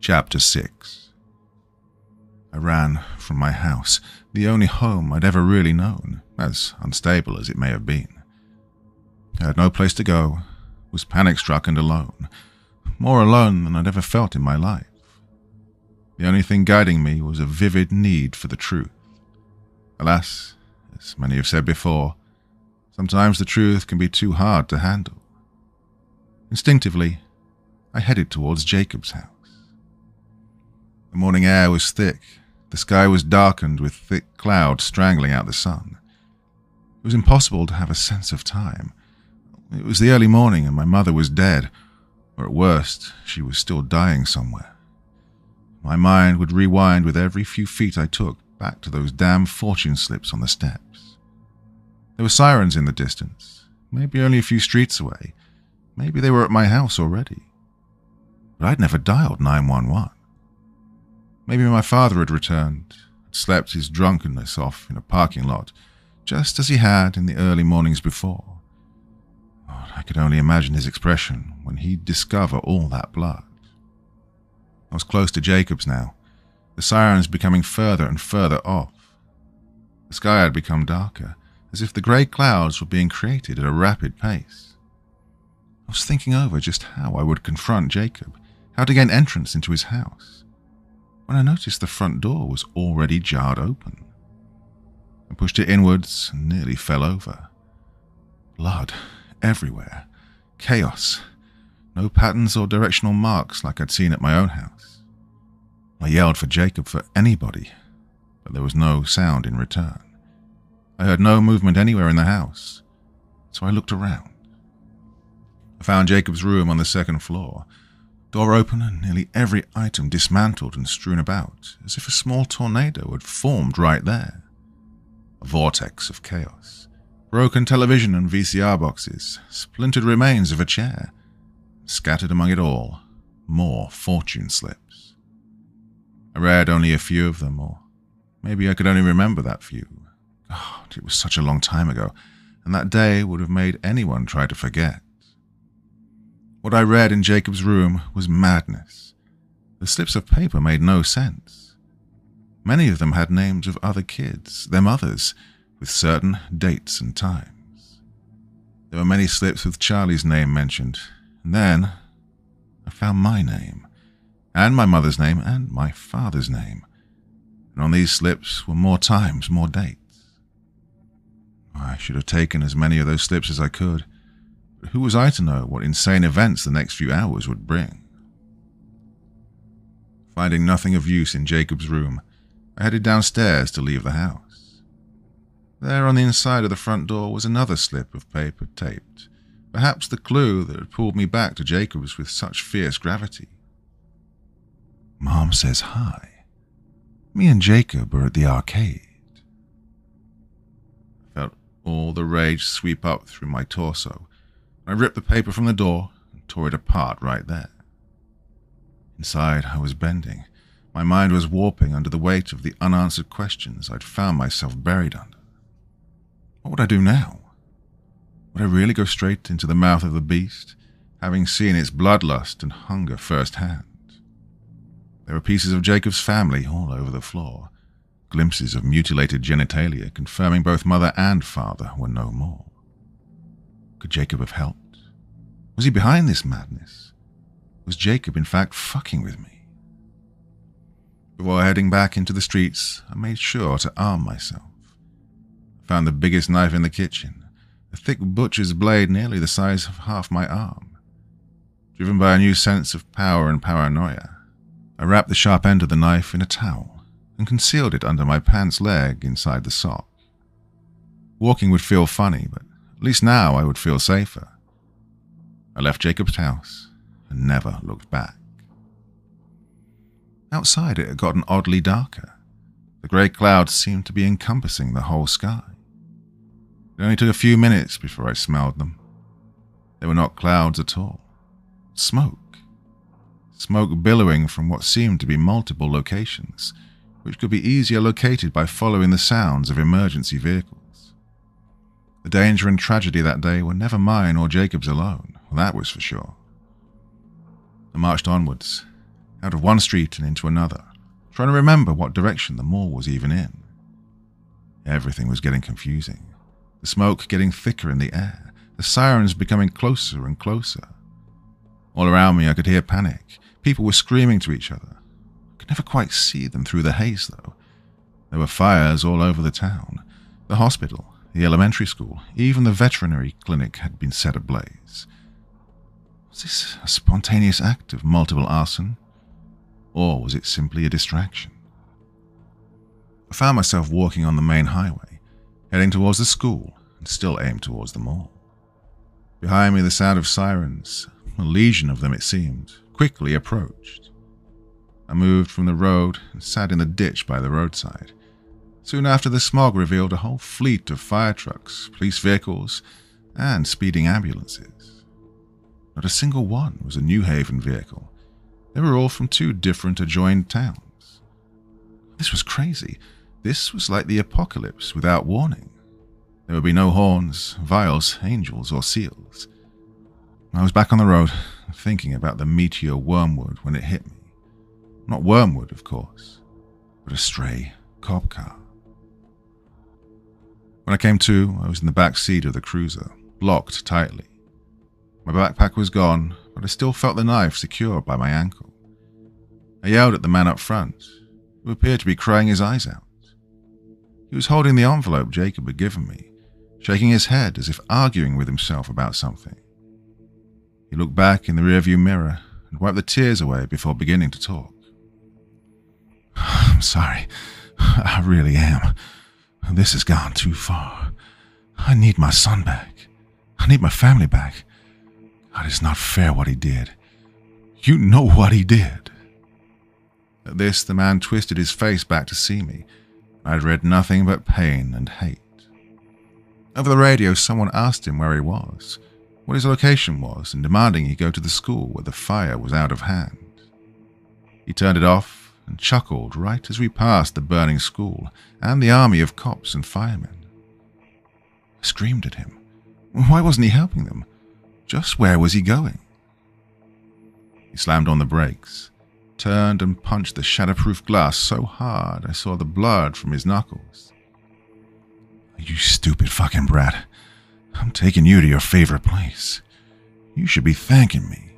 A: Chapter 6. I ran from my house, the only home I'd ever really known, as unstable as it may have been. I had no place to go, was panic-struck and alone, more alone than I'd ever felt in my life. The only thing guiding me was a vivid need for the truth. Alas, as many have said before, sometimes the truth can be too hard to handle. Instinctively, I headed towards Jacob's house. The morning air was thick. The sky was darkened with thick clouds strangling out the sun. It was impossible to have a sense of time. It was the early morning and my mother was dead, or at worst, she was still dying somewhere. My mind would rewind with every few feet I took back to those damn fortune slips on the steps. There were sirens in the distance, maybe only a few streets away. Maybe they were at my house already. But I'd never dialed 911. Maybe my father had returned, had slept his drunkenness off in a parking lot, just as he had in the early mornings before. Oh, I could only imagine his expression when he'd discover all that blood. I was close to Jacob's now, the sirens becoming further and further off. The sky had become darker, as if the grey clouds were being created at a rapid pace. I was thinking over just how I would confront Jacob, how to gain entrance into his house, when I noticed the front door was already jarred open. I pushed it inwards and nearly fell over. Blood everywhere. Chaos. No patterns or directional marks like I'd seen at my own house. I yelled for Jacob, for anybody, but there was no sound in return. I heard no movement anywhere in the house, so I looked around. I found Jacob's room on the 2nd floor. Door open and nearly every item dismantled and strewn about, as if a small tornado had formed right there. A vortex of chaos. Broken television and VCR boxes, splintered remains of a chair. Scattered among it all, more fortune slips. I read only a few of them, or maybe I could only remember that few. God, it was such a long time ago, and that day would have made anyone try to forget. What I read in Jacob's room was madness. The slips of paper made no sense. Many of them had names of other kids, their mothers, with certain dates and times. There were many slips with Charlie's name mentioned, and then I found my name, and my mother's name, and my father's name. And on these slips were more times, more dates. I should have taken as many of those slips as I could, but who was I to know what insane events the next few hours would bring? Finding nothing of use in Jacob's room, I headed downstairs to leave the house. There on the inside of the front door was another slip of paper taped, perhaps the clue that had pulled me back to Jacob's with such fierce gravity. Mom says hi. Me and Jacob are at the arcade. I felt all the rage sweep up through my torso. I ripped the paper from the door and tore it apart right there. Inside, I was bending. My mind was warping under the weight of the unanswered questions I'd found myself buried under. What would I do now? Would I really go straight into the mouth of the beast, having seen its bloodlust and hunger firsthand? There were pieces of Jacob's family all over the floor, glimpses of mutilated genitalia confirming both mother and father were no more. Could Jacob have helped? Was he behind this madness? Was Jacob in fact fucking with me? Before heading back into the streets, I made sure to arm myself. I found the biggest knife in the kitchen, a thick butcher's blade nearly the size of half my arm. Driven by a new sense of power and paranoia, I wrapped the sharp end of the knife in a towel and concealed it under my pants leg inside the sock. Walking would feel funny, but at least now I would feel safer. I left Jacob's house and never looked back. Outside it had gotten oddly darker. The grey clouds seemed to be encompassing the whole sky. It only took a few minutes before I smelled them. They were not clouds at all. Smoke. Smoke billowing from what seemed to be multiple locations, which could be easier located by following the sounds of emergency vehicles. The danger and tragedy that day were never mine or Jacob's alone, that was for sure. I marched onwards, out of one street and into another, trying to remember what direction the mall was even in. Everything was getting confusing, the smoke getting thicker in the air, the sirens becoming closer and closer. All around me I could hear panic. People were screaming to each other. I could never quite see them through the haze, though. There were fires all over the town. The hospital, the elementary school, even the veterinary clinic had been set ablaze. Was this a spontaneous act of multiple arson? Or was it simply a distraction? I found myself walking on the main highway, heading towards the school and still aimed towards the mall. Behind me the sound of sirens, a legion of them it seemed, quickly approached. I moved from the road and sat in the ditch by the roadside. Soon after, the smog revealed a whole fleet of fire trucks, police vehicles, and speeding ambulances. Not a single one was a New Haven vehicle. They were all from two different adjoined towns. This was crazy. This was like the apocalypse without warning. There would be no horns, vials, angels, or seals. I was back on the road, thinking about the meteor wormwood when it hit me. Not wormwood, of course, but a stray cop car. When I came to, I was in the back seat of the cruiser, locked tightly. My backpack was gone, but I still felt the knife secured by my ankle. I yelled at the man up front, who appeared to be crying his eyes out. He was holding the envelope Jacob had given me, shaking his head as if arguing with himself about something. He looked back in the rearview mirror and wiped the tears away before beginning to talk. "I'm sorry. I really am. This has gone too far. I need my son back. I need my family back. God, it's not fair what he did. You know what he did." At this, the man twisted his face back to see me. I'd read nothing but pain and hate. Over the radio, someone asked him where he was, what his location was, and demanding he go to the school where the fire was out of hand. He turned it off and chuckled right as we passed the burning school and the army of cops and firemen. I screamed at him. Why wasn't he helping them? Just where was he going? He slammed on the brakes, turned and punched the shatterproof glass so hard I saw the blood from his knuckles. "You stupid fucking brat. I'm taking you to your favorite place. You should be thanking me.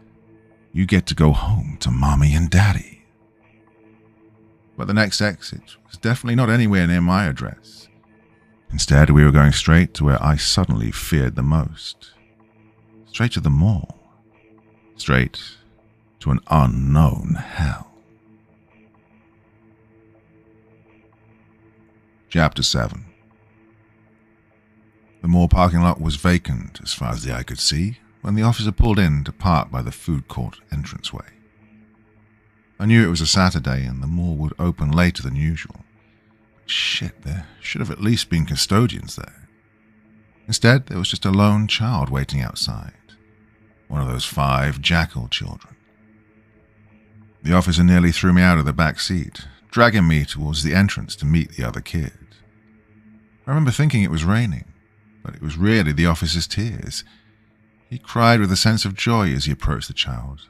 A: You get to go home to Mommy and Daddy." But the next exit was definitely not anywhere near my address. Instead, we were going straight to where I suddenly feared the most. Straight to the mall. Straight to an unknown hell. Chapter 7. The mall parking lot was vacant as far as the eye could see when the officer pulled in to park by the food court entranceway. I knew it was a Saturday and the mall would open later than usual. Shit, there should have at least been custodians there. Instead, there was just a lone child waiting outside. One of those 5 jackal children. The officer nearly threw me out of the back seat, dragging me towards the entrance to meet the other kid. I remember thinking it was raining, but it was really the officer's tears. He cried with a sense of joy as he approached the child,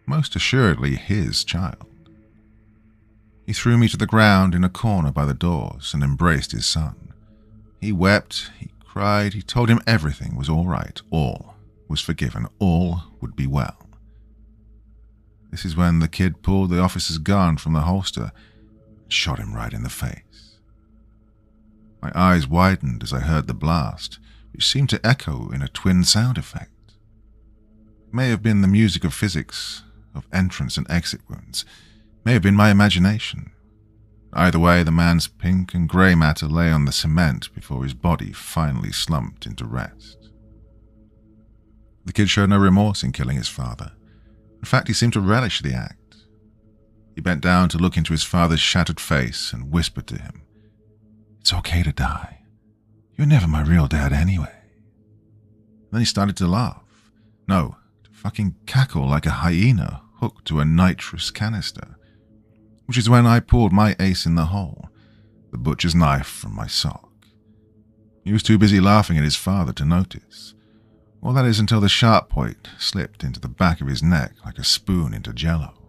A: most assuredly his child. He threw me to the ground in a corner by the doors and embraced his son. He wept, he cried, he told him everything was all right, all was forgiven, all would be well. This is when the kid pulled the officer's gun from the holster and shot him right in the face. My eyes widened as I heard the blast, which seemed to echo in a twin sound effect. It may have been the music of physics, of entrance and exit wounds, may have been my imagination. Either way, the man's pink and grey matter lay on the cement before his body finally slumped into rest. The kid showed no remorse in killing his father. In fact, he seemed to relish the act. He bent down to look into his father's shattered face and whispered to him, "It's okay to die. You're never my real dad anyway." Then he started to laugh. No, to fucking cackle like a hyena hooked to a nitrous canister. Which is when I pulled my ace in the hole, the butcher's knife from my sock. He was too busy laughing at his father to notice. Well, that is until the sharp point slipped into the back of his neck like a spoon into jello.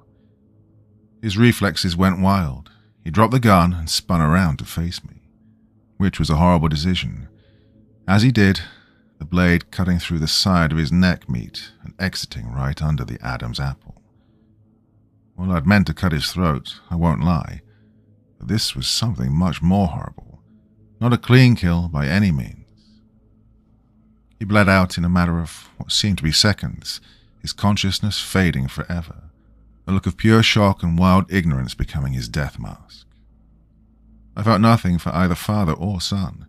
A: His reflexes went wild. He dropped the gun and spun around to face me, which was a horrible decision. As he did, the blade cutting through the side of his neck meat and exiting right under the Adam's apple. Well, I'd meant to cut his throat, I won't lie, but this was something much more horrible. Not a clean kill by any means. He bled out in a matter of what seemed to be seconds, his consciousness fading forever, a look of pure shock and wild ignorance becoming his death mask. I felt nothing for either father or son.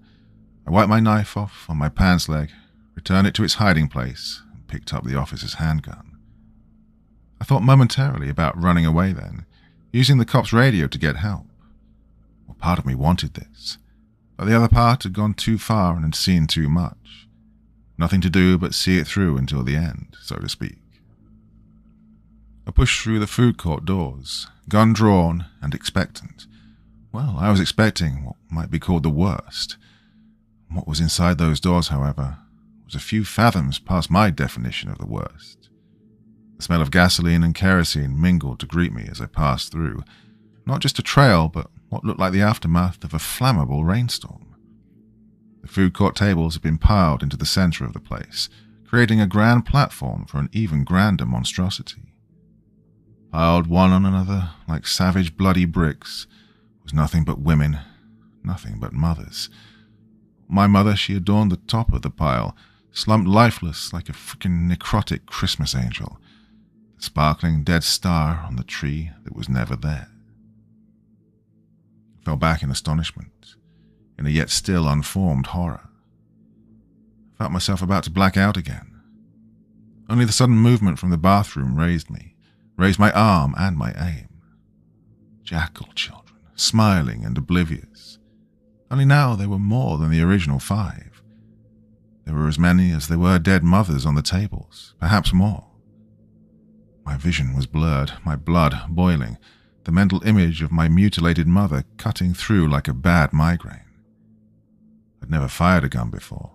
A: I wiped my knife off on my pants leg, returned it to its hiding place, and picked up the officer's handgun. I thought momentarily about running away then, using the cop's radio to get help. Well, part of me wanted this, but the other part had gone too far and had seen too much. Nothing to do but see it through until the end, so to speak. I pushed through the food court doors, gun drawn and expectant. Well, I was expecting what might be called the worst. What was inside those doors, however, was a few fathoms past my definition of the worst. The smell of gasoline and kerosene mingled to greet me as I passed through, not just a trail, but what looked like the aftermath of a flammable rainstorm. The food court tables had been piled into the center of the place, creating a grand platform for an even grander monstrosity. Piled one on another like savage bloody bricks was nothing but women, nothing but mothers. My mother, she adorned the top of the pile, slumped lifeless like a frickin' necrotic Christmas angel, the sparkling dead star on the tree that was never there. I fell back in astonishment, in a yet still unformed horror. I felt myself about to black out again. Only the sudden movement from the bathroom raised my arm and my aim. Jackal children, smiling and oblivious. Only now they were more than the original 5. There were as many as there were dead mothers on the tables, perhaps more. My vision was blurred, my blood boiling, the mental image of my mutilated mother cutting through like a bad migraine. I'd never fired a gun before,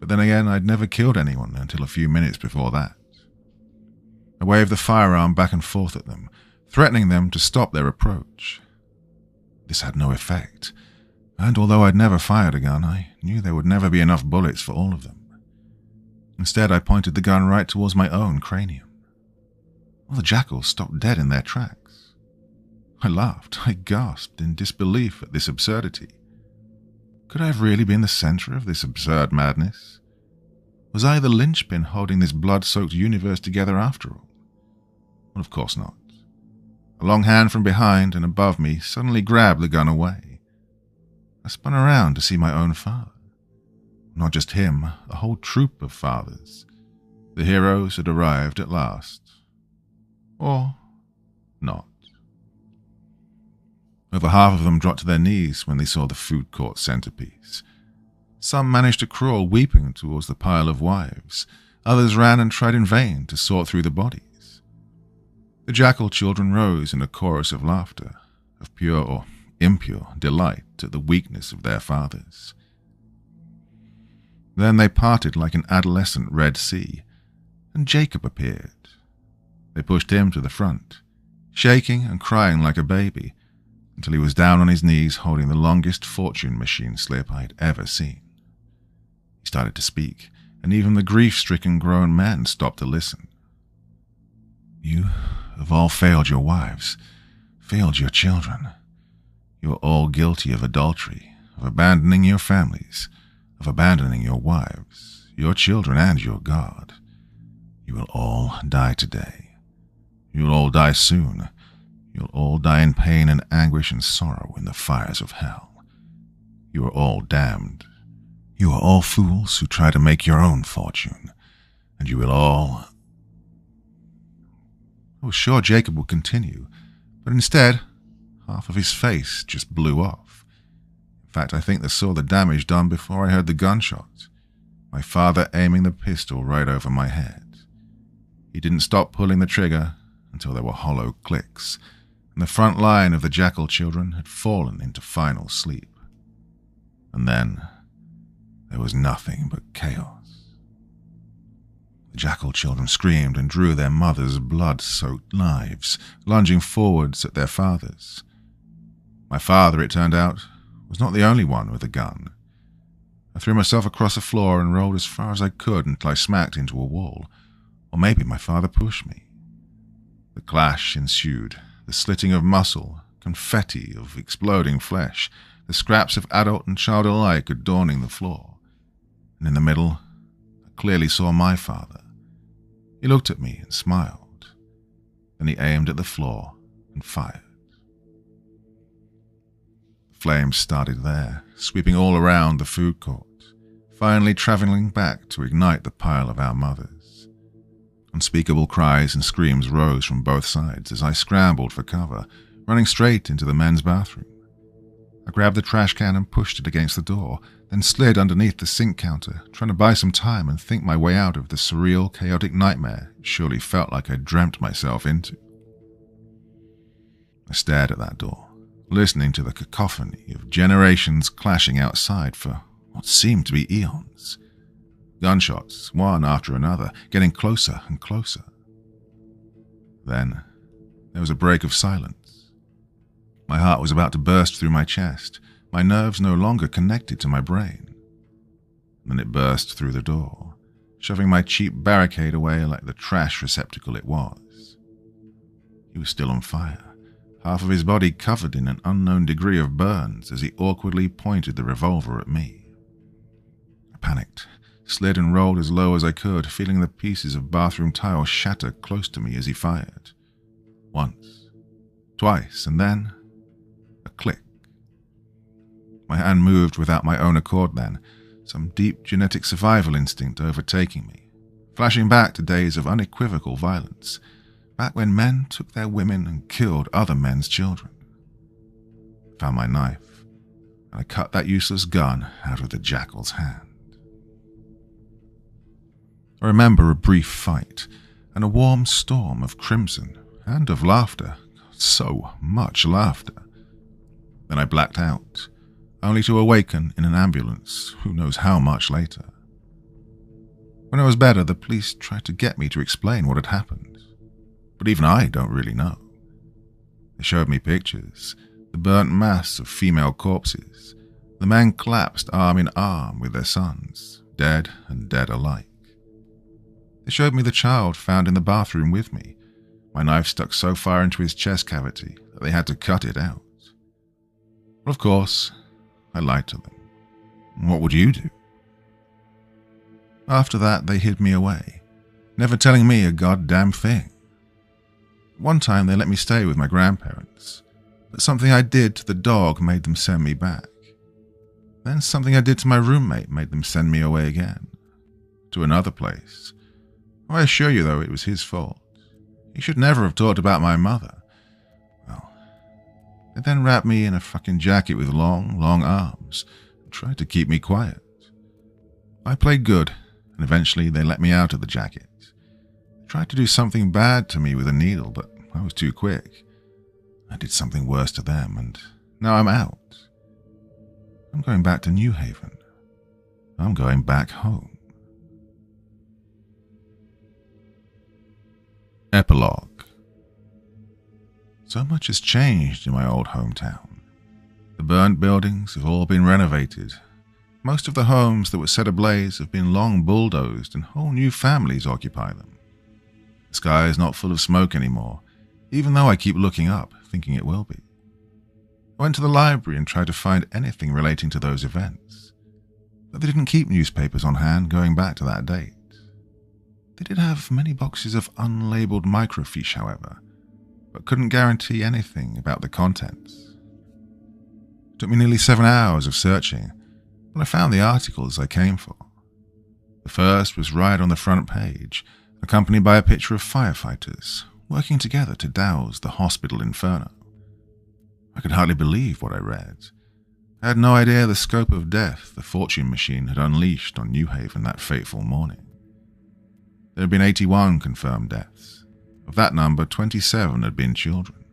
A: but then again I'd never killed anyone until a few minutes before that. I waved the firearm back and forth at them, threatening them to stop their approach. This had no effect, and although I'd never fired a gun, I knew there would never be enough bullets for all of them. Instead, I pointed the gun right towards my own cranium. All the jackals stopped dead in their tracks. I laughed, I gasped in disbelief at this absurdity. Could I have really been the center of this absurd madness? Was I the linchpin holding this blood-soaked universe together after all? Well, of course not. A long hand from behind and above me suddenly grabbed the gun away. I spun around to see my own father. Not just him, a whole troop of fathers. The heroes had arrived at last. Or not. Over half of them dropped to their knees when they saw the food court centerpiece. Some managed to crawl weeping towards the pile of wives. Others ran and tried in vain to sort through the bodies. The jackal children rose in a chorus of laughter, of pure or impure delight at the weakness of their fathers. Then they parted like an adolescent Red Sea, and Jacob appeared. They pushed him to the front, shaking and crying like a baby, until he was down on his knees holding the longest fortune machine slip I had ever seen. He started to speak, and even the grief-stricken grown men stopped to listen. You have all failed your wives, failed your children. You are all guilty of adultery, of abandoning your families, of abandoning your wives, your children, and your God. You will all die today. You will all die soon. You will all die in pain and anguish and sorrow in the fires of hell. You are all damned. You are all fools who try to make your own fortune, and you will all... I was sure Jacob would continue, but instead, half of his face just blew off. In fact, I think they saw the damage done before I heard the gunshot, my father aiming the pistol right over my head. He didn't stop pulling the trigger until there were hollow clicks, and the front line of the jackal children had fallen into final sleep. And then there was nothing but chaos. The jackal children screamed and drew their mothers' blood-soaked knives, lunging forwards at their fathers. My father, it turned out, was not the only one with a gun. I threw myself across the floor and rolled as far as I could until I smacked into a wall, or maybe my father pushed me. The clash ensued, the slitting of muscle, confetti of exploding flesh, the scraps of adult and child alike adorning the floor. And in the middle, I clearly saw my father. He looked at me and smiled. Then he aimed at the floor and fired. The flames started there, sweeping all around the food court, finally traveling back to ignite the pile of our mothers. Unspeakable cries and screams rose from both sides as I scrambled for cover, running straight into the men's bathroom. I grabbed the trash can and pushed it against the door, then slid underneath the sink counter, trying to buy some time and think my way out of the surreal, chaotic nightmare it surely felt like I dreamt myself into. I stared at that door, listening to the cacophony of generations clashing outside for what seemed to be eons. Gunshots, one after another, getting closer and closer. Then there was a break of silence. My heart was about to burst through my chest, my nerves no longer connected to my brain. Then it burst through the door, shoving my cheap barricade away like the trash receptacle it was. He was still on fire, half of his body covered in an unknown degree of burns as he awkwardly pointed the revolver at me. I panicked, slid and rolled as low as I could, feeling the pieces of bathroom tile shatter close to me as he fired. Once, twice, and then a click. My hand moved without my own accord then, some deep genetic survival instinct overtaking me, flashing back to days of unequivocal violence, back when men took their women and killed other men's children. I found my knife, and I cut that useless gun out of the jackal's hand. I remember a brief fight, and a warm storm of crimson and of laughter, so much laughter. Then I blacked out, only to awaken in an ambulance who knows how much later. When I was better, the police tried to get me to explain what had happened, but even I don't really know. They showed me pictures, the burnt mass of female corpses, the men collapsed arm in arm with their sons, dead and dead alike. They showed me the child found in the bathroom with me, my knife stuck so far into his chest cavity that they had to cut it out. Well, of course, I lied to them. What would you do? After that, they hid me away, never telling me a goddamn thing. One time they let me stay with my grandparents, but something I did to the dog made them send me back. Then something I did to my roommate made them send me away again, to another place. I assure you, though, it was his fault. He should never have talked about my mother. Well, they then wrapped me in a fucking jacket with long, long arms and tried to keep me quiet. I played good, and eventually they let me out of the jacket. They tried to do something bad to me with a needle, but I was too quick. I did something worse to them, and now I'm out. I'm going back to New Haven. I'm going back home. Epilogue. So much has changed in my old hometown. The burnt buildings have all been renovated. Most of the homes that were set ablaze have been long bulldozed and whole new families occupy them. The sky is not full of smoke anymore, even though I keep looking up, thinking it will be. I went to the library and tried to find anything relating to those events, but they didn't keep newspapers on hand going back to that date. They did have many boxes of unlabeled microfiche, however, but couldn't guarantee anything about the contents. It took me nearly 7 hours of searching, but I found the articles I came for. The first was right on the front page, accompanied by a picture of firefighters working together to douse the hospital inferno. I could hardly believe what I read. I had no idea the scope of death the fortune machine had unleashed on New Haven that fateful morning. There had been 81 confirmed deaths. Of that number, 27 had been children.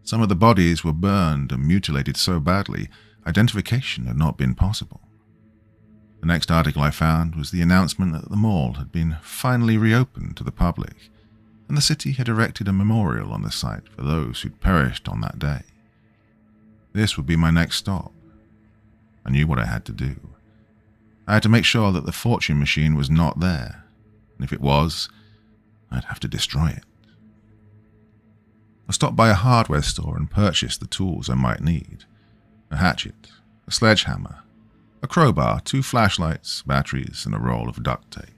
A: Some of the bodies were burned and mutilated so badly, identification had not been possible. The next article I found was the announcement that the mall had been finally reopened to the public, and the city had erected a memorial on the site for those who'd perished on that day. This would be my next stop. I knew what I had to do. I had to make sure that the fortune machine was not there, and if it was, I'd have to destroy it. I stopped by a hardware store and purchased the tools I might need: a hatchet, a sledgehammer, a crowbar, 2 flashlights, batteries, and a roll of duct tape.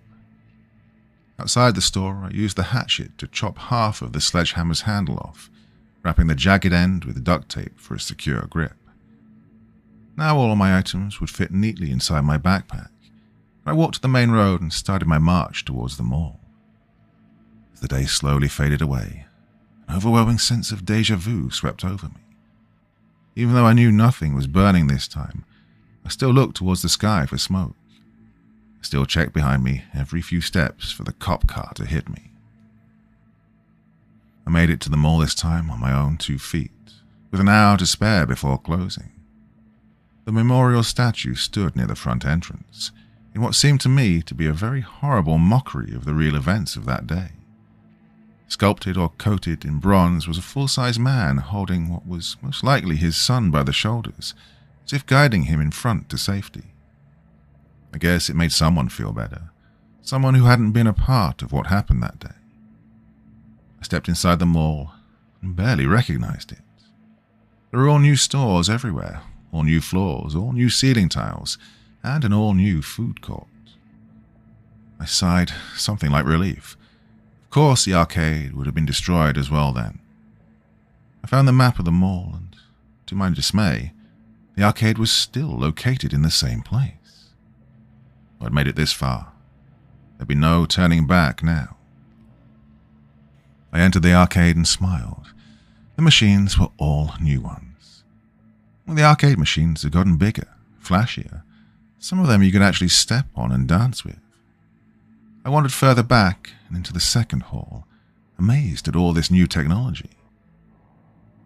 A: Outside the store, I used the hatchet to chop half of the sledgehammer's handle off, wrapping the jagged end with duct tape for a secure grip. Now all of my items would fit neatly inside my backpack. I walked to the main road and started my march towards the mall. As the day slowly faded away, an overwhelming sense of déjà vu swept over me. Even though I knew nothing was burning this time, I still looked towards the sky for smoke. I still checked behind me every few steps for the cop car to hit me. I made it to the mall this time on my own 2 feet, with an hour to spare before closing. The memorial statue stood near the front entrance, in what seemed to me to be a very horrible mockery of the real events of that day. Sculpted or coated in bronze was a full-size man holding what was most likely his son by the shoulders, as if guiding him in front to safety. I guess it made someone feel better, someone who hadn't been a part of what happened that day. I stepped inside the mall and barely recognized it. There were all new stores everywhere, all new floors, all new ceiling tiles, and an all-new food court. I sighed, something like relief. Of course the arcade would have been destroyed as well then. I found the map of the mall, and to my dismay, the arcade was still located in the same place. I'd made it this far. There'd be no turning back now. I entered the arcade and smiled. The machines were all new ones. Well, the arcade machines had gotten bigger, flashier. Some of them you could actually step on and dance with. I wandered further back and into the second hall, amazed at all this new technology.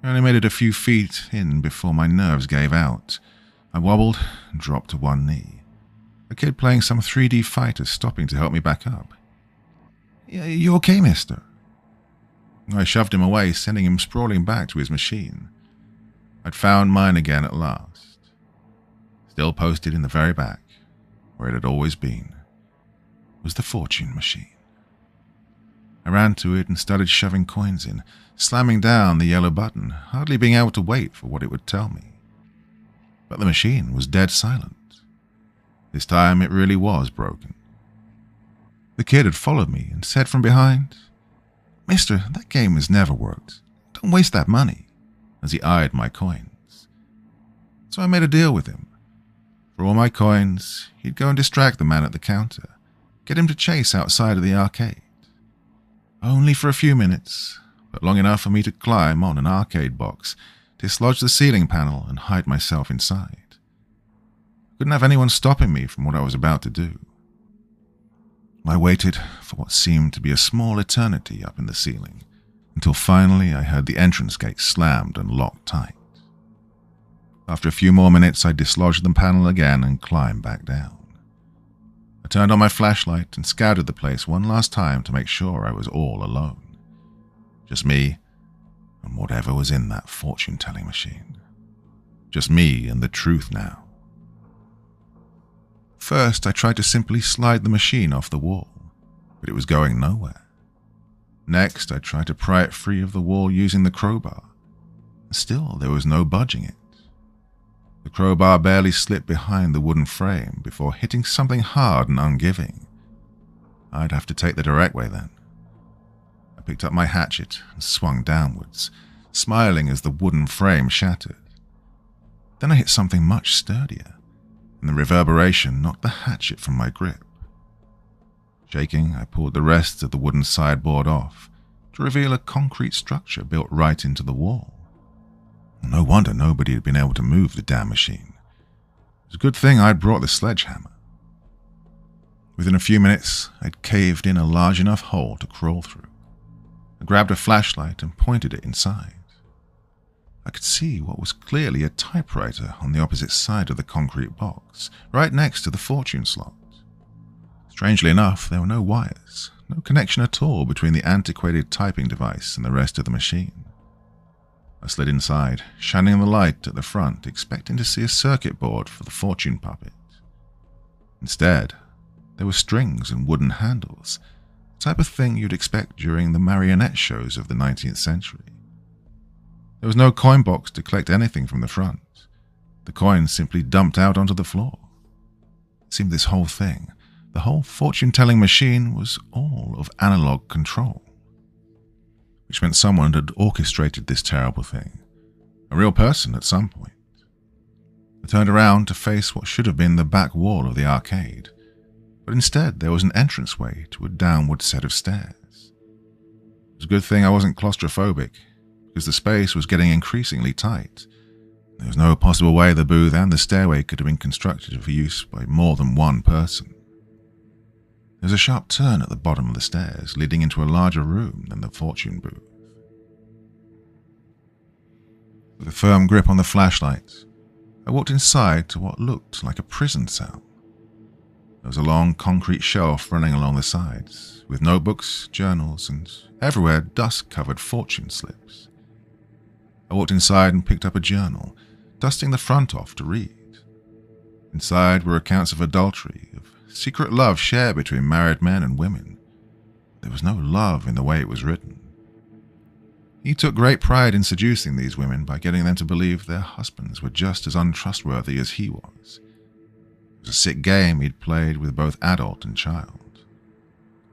A: I only made it a few feet in before my nerves gave out. I wobbled and dropped to one knee. A kid playing some 3D fighter stopping to help me back up. "You okay, mister?" I shoved him away, sending him sprawling back to his machine. I'd found mine again at last. Still posted in the very back, where it had always been, was the fortune machine. I ran to it and started shoving coins in, slamming down the yellow button, hardly being able to wait for what it would tell me. But the machine was dead silent. This time it really was broken. The kid had followed me and said from behind, "Mister, that game has never worked. Don't waste that money," as he eyed my coins. So I made a deal with him. For all my coins, he'd go and distract the man at the counter, get him to chase outside of the arcade. Only for a few minutes, but long enough for me to climb on an arcade box, dislodge the ceiling panel, and hide myself inside. I couldn't have anyone stopping me from what I was about to do. I waited for what seemed to be a small eternity up in the ceiling, until finally I heard the entrance gate slammed and locked tight. After a few more minutes, I dislodged the panel again and climbed back down. I turned on my flashlight and scouted the place one last time to make sure I was all alone. Just me and whatever was in that fortune-telling machine. Just me and the truth now. First, I tried to simply slide the machine off the wall, but it was going nowhere. Next, I tried to pry it free of the wall using the crowbar. Still, there was no budging it. The crowbar barely slipped behind the wooden frame before hitting something hard and ungiving. I'd have to take the direct way then. I picked up my hatchet and swung downwards, smiling as the wooden frame shattered. Then I hit something much sturdier, and the reverberation knocked the hatchet from my grip. Shaking, I pulled the rest of the wooden sideboard off to reveal a concrete structure built right into the wall. No wonder nobody had been able to move the damn machine. It was a good thing I'd brought the sledgehammer. Within a few minutes, I'd caved in a large enough hole to crawl through. I grabbed a flashlight and pointed it inside. I could see what was clearly a typewriter on the opposite side of the concrete box, right next to the fortune slot. Strangely enough, there were no wires, no connection at all between the antiquated typing device and the rest of the machine. I slid inside, shining the light at the front, expecting to see a circuit board for the fortune puppet. Instead, there were strings and wooden handles, the type of thing you'd expect during the marionette shows of the 19th century. There was no coin box to collect anything from the front. The coins simply dumped out onto the floor. It seemed this whole thing, the whole fortune-telling machine, was all of analog control. Which meant someone had orchestrated this terrible thing. A real person at some point. I turned around to face what should have been the back wall of the arcade, but instead there was an entranceway to a downward set of stairs. It was a good thing I wasn't claustrophobic, because the space was getting increasingly tight. There was no possible way the booth and the stairway could have been constructed for use by more than one person. There was a sharp turn at the bottom of the stairs, leading into a larger room than the fortune booth. With a firm grip on the flashlight, I walked inside to what looked like a prison cell. There was a long concrete shelf running along the sides, with notebooks, journals, and everywhere dust-covered fortune slips. I walked inside and picked up a journal, dusting the front off to read. Inside were accounts of adultery, of secret love shared between married men and women. There was no love in the way it was written. He took great pride in seducing these women by getting them to believe their husbands were just as untrustworthy as he was. It was a sick game he'd played with both adult and child.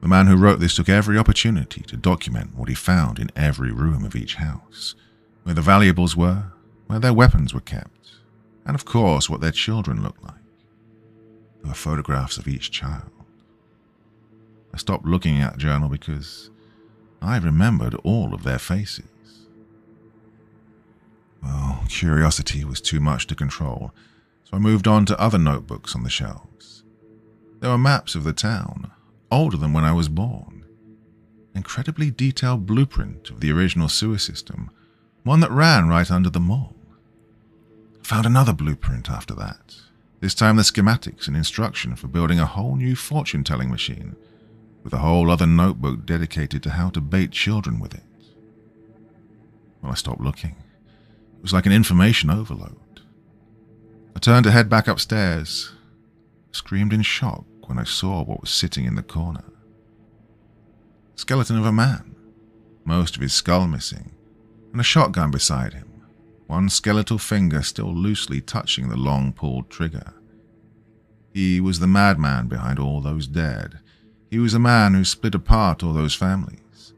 A: The man who wrote this took every opportunity to document what he found in every room of each house, where the valuables were, where their weapons were kept, and of course what their children looked like. There were photographs of each child. I stopped looking at the journal because I remembered all of their faces. Well, curiosity was too much to control, so I moved on to other notebooks on the shelves. There were maps of the town, older than when I was born. An incredibly detailed blueprint of the original sewer system, one that ran right under the mall. I found another blueprint after that, this time the schematics and instruction for building a whole new fortune-telling machine, with a whole other notebook dedicated to how to bait children with it. Well, I stopped looking. It was like an information overload. I turned to head back upstairs, screamed in shock when I saw what was sitting in the corner. The skeleton of a man, most of his skull missing, and a shotgun beside him, one skeletal finger still loosely touching the long-pulled trigger. He was the madman behind all those dead. He was the man who split apart all those families.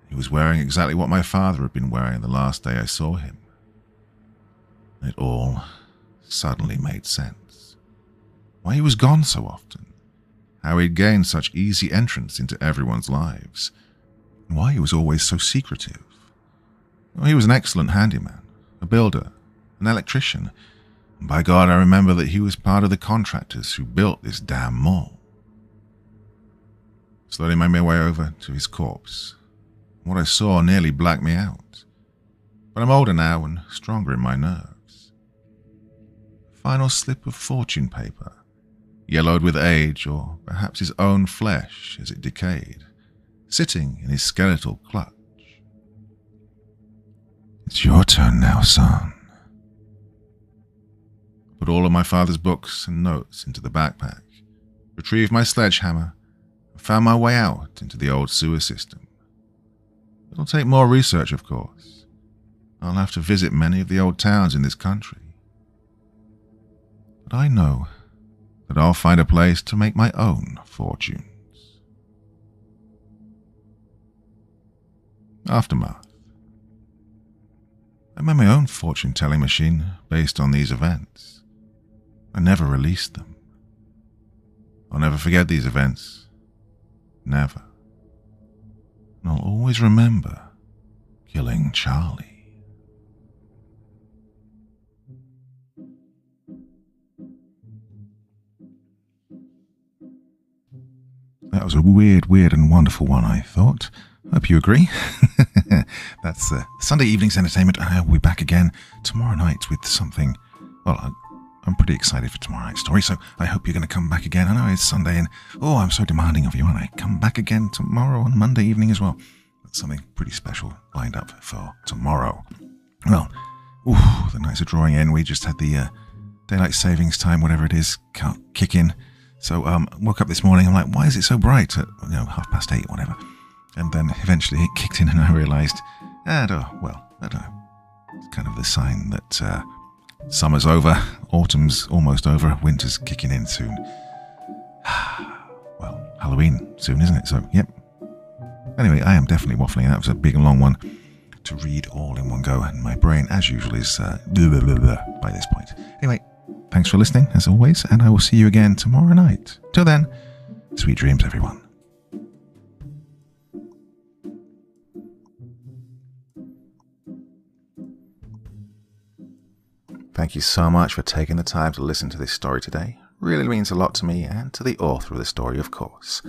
A: He was wearing exactly what my father had been wearing the last day I saw him. It all suddenly made sense. why he was gone so often, how he'd gained such easy entrance into everyone's lives, and why he was always so secretive. Well, he was an excellent handyman, a builder, an electrician, and by God, I remember that he was part of the contractors who built this damn mall. Slowly made my way over to his corpse. What I saw nearly blacked me out. But I'm older now and stronger in my nerves. A final slip of fortune paper, yellowed with age or perhaps his own flesh as it decayed, sitting in his skeletal clutch. It's your turn now, son. Put all of my father's books and notes into the backpack, retrieved my sledgehammer, and found my way out into the old sewer system. It'll take more research, of course. I'll have to visit many of the old towns in this country. But I know that I'll find a place to make my own fortunes. Aftermath. I made my own fortune-telling machine based on these events. I never released them. I'll never forget these events. Never. And I'll always remember killing Charlie. That was a weird and wonderful one, I thought. Hope you agree. That's Sunday evening's entertainment. We'll be back again tomorrow night with something. Well, I'm pretty excited for tomorrow night's story, so I hope you're going to come back again. I know it's Sunday, and I'm so demanding of you, aren't I? Come back again tomorrow on Monday evening as well. That's something pretty special lined up for tomorrow. Well, the nights are drawing in. We just had the daylight savings time, whatever it is, kick in. So woke up this morning, I'm like, why is it so bright at 8:30, whatever. And then eventually it kicked in and I realised, I don't know. It's kind of the sign that summer's over, autumn's almost over, winter's kicking in soon. Well, Halloween soon, isn't it? So, yep. Anyway, I am definitely waffling. That was a big and long one to read all in one go, and my brain, as usual, is by this point. Anyway, thanks for listening, as always, and I will see you again tomorrow night. Till then, sweet dreams, everyone. Thank you so much for taking the time to listen to this story today. Really means a lot to me and to the author of the story, of course.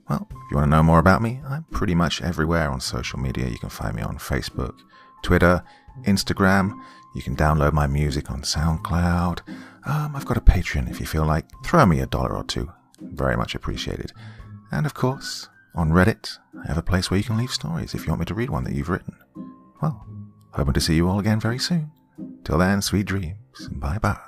A: Well, if you want to know more about me, I'm pretty much everywhere on social media. You can find me on Facebook, Twitter, Instagram. You can download my music on SoundCloud. I've got a Patreon if you feel like. Throw me $1 or $2. Very much appreciated. And of course, on Reddit, I have a place where you can leave stories if you want me to read one that you've written. Well, hoping to see you all again very soon. Till then, sweet dreams. Bye-bye.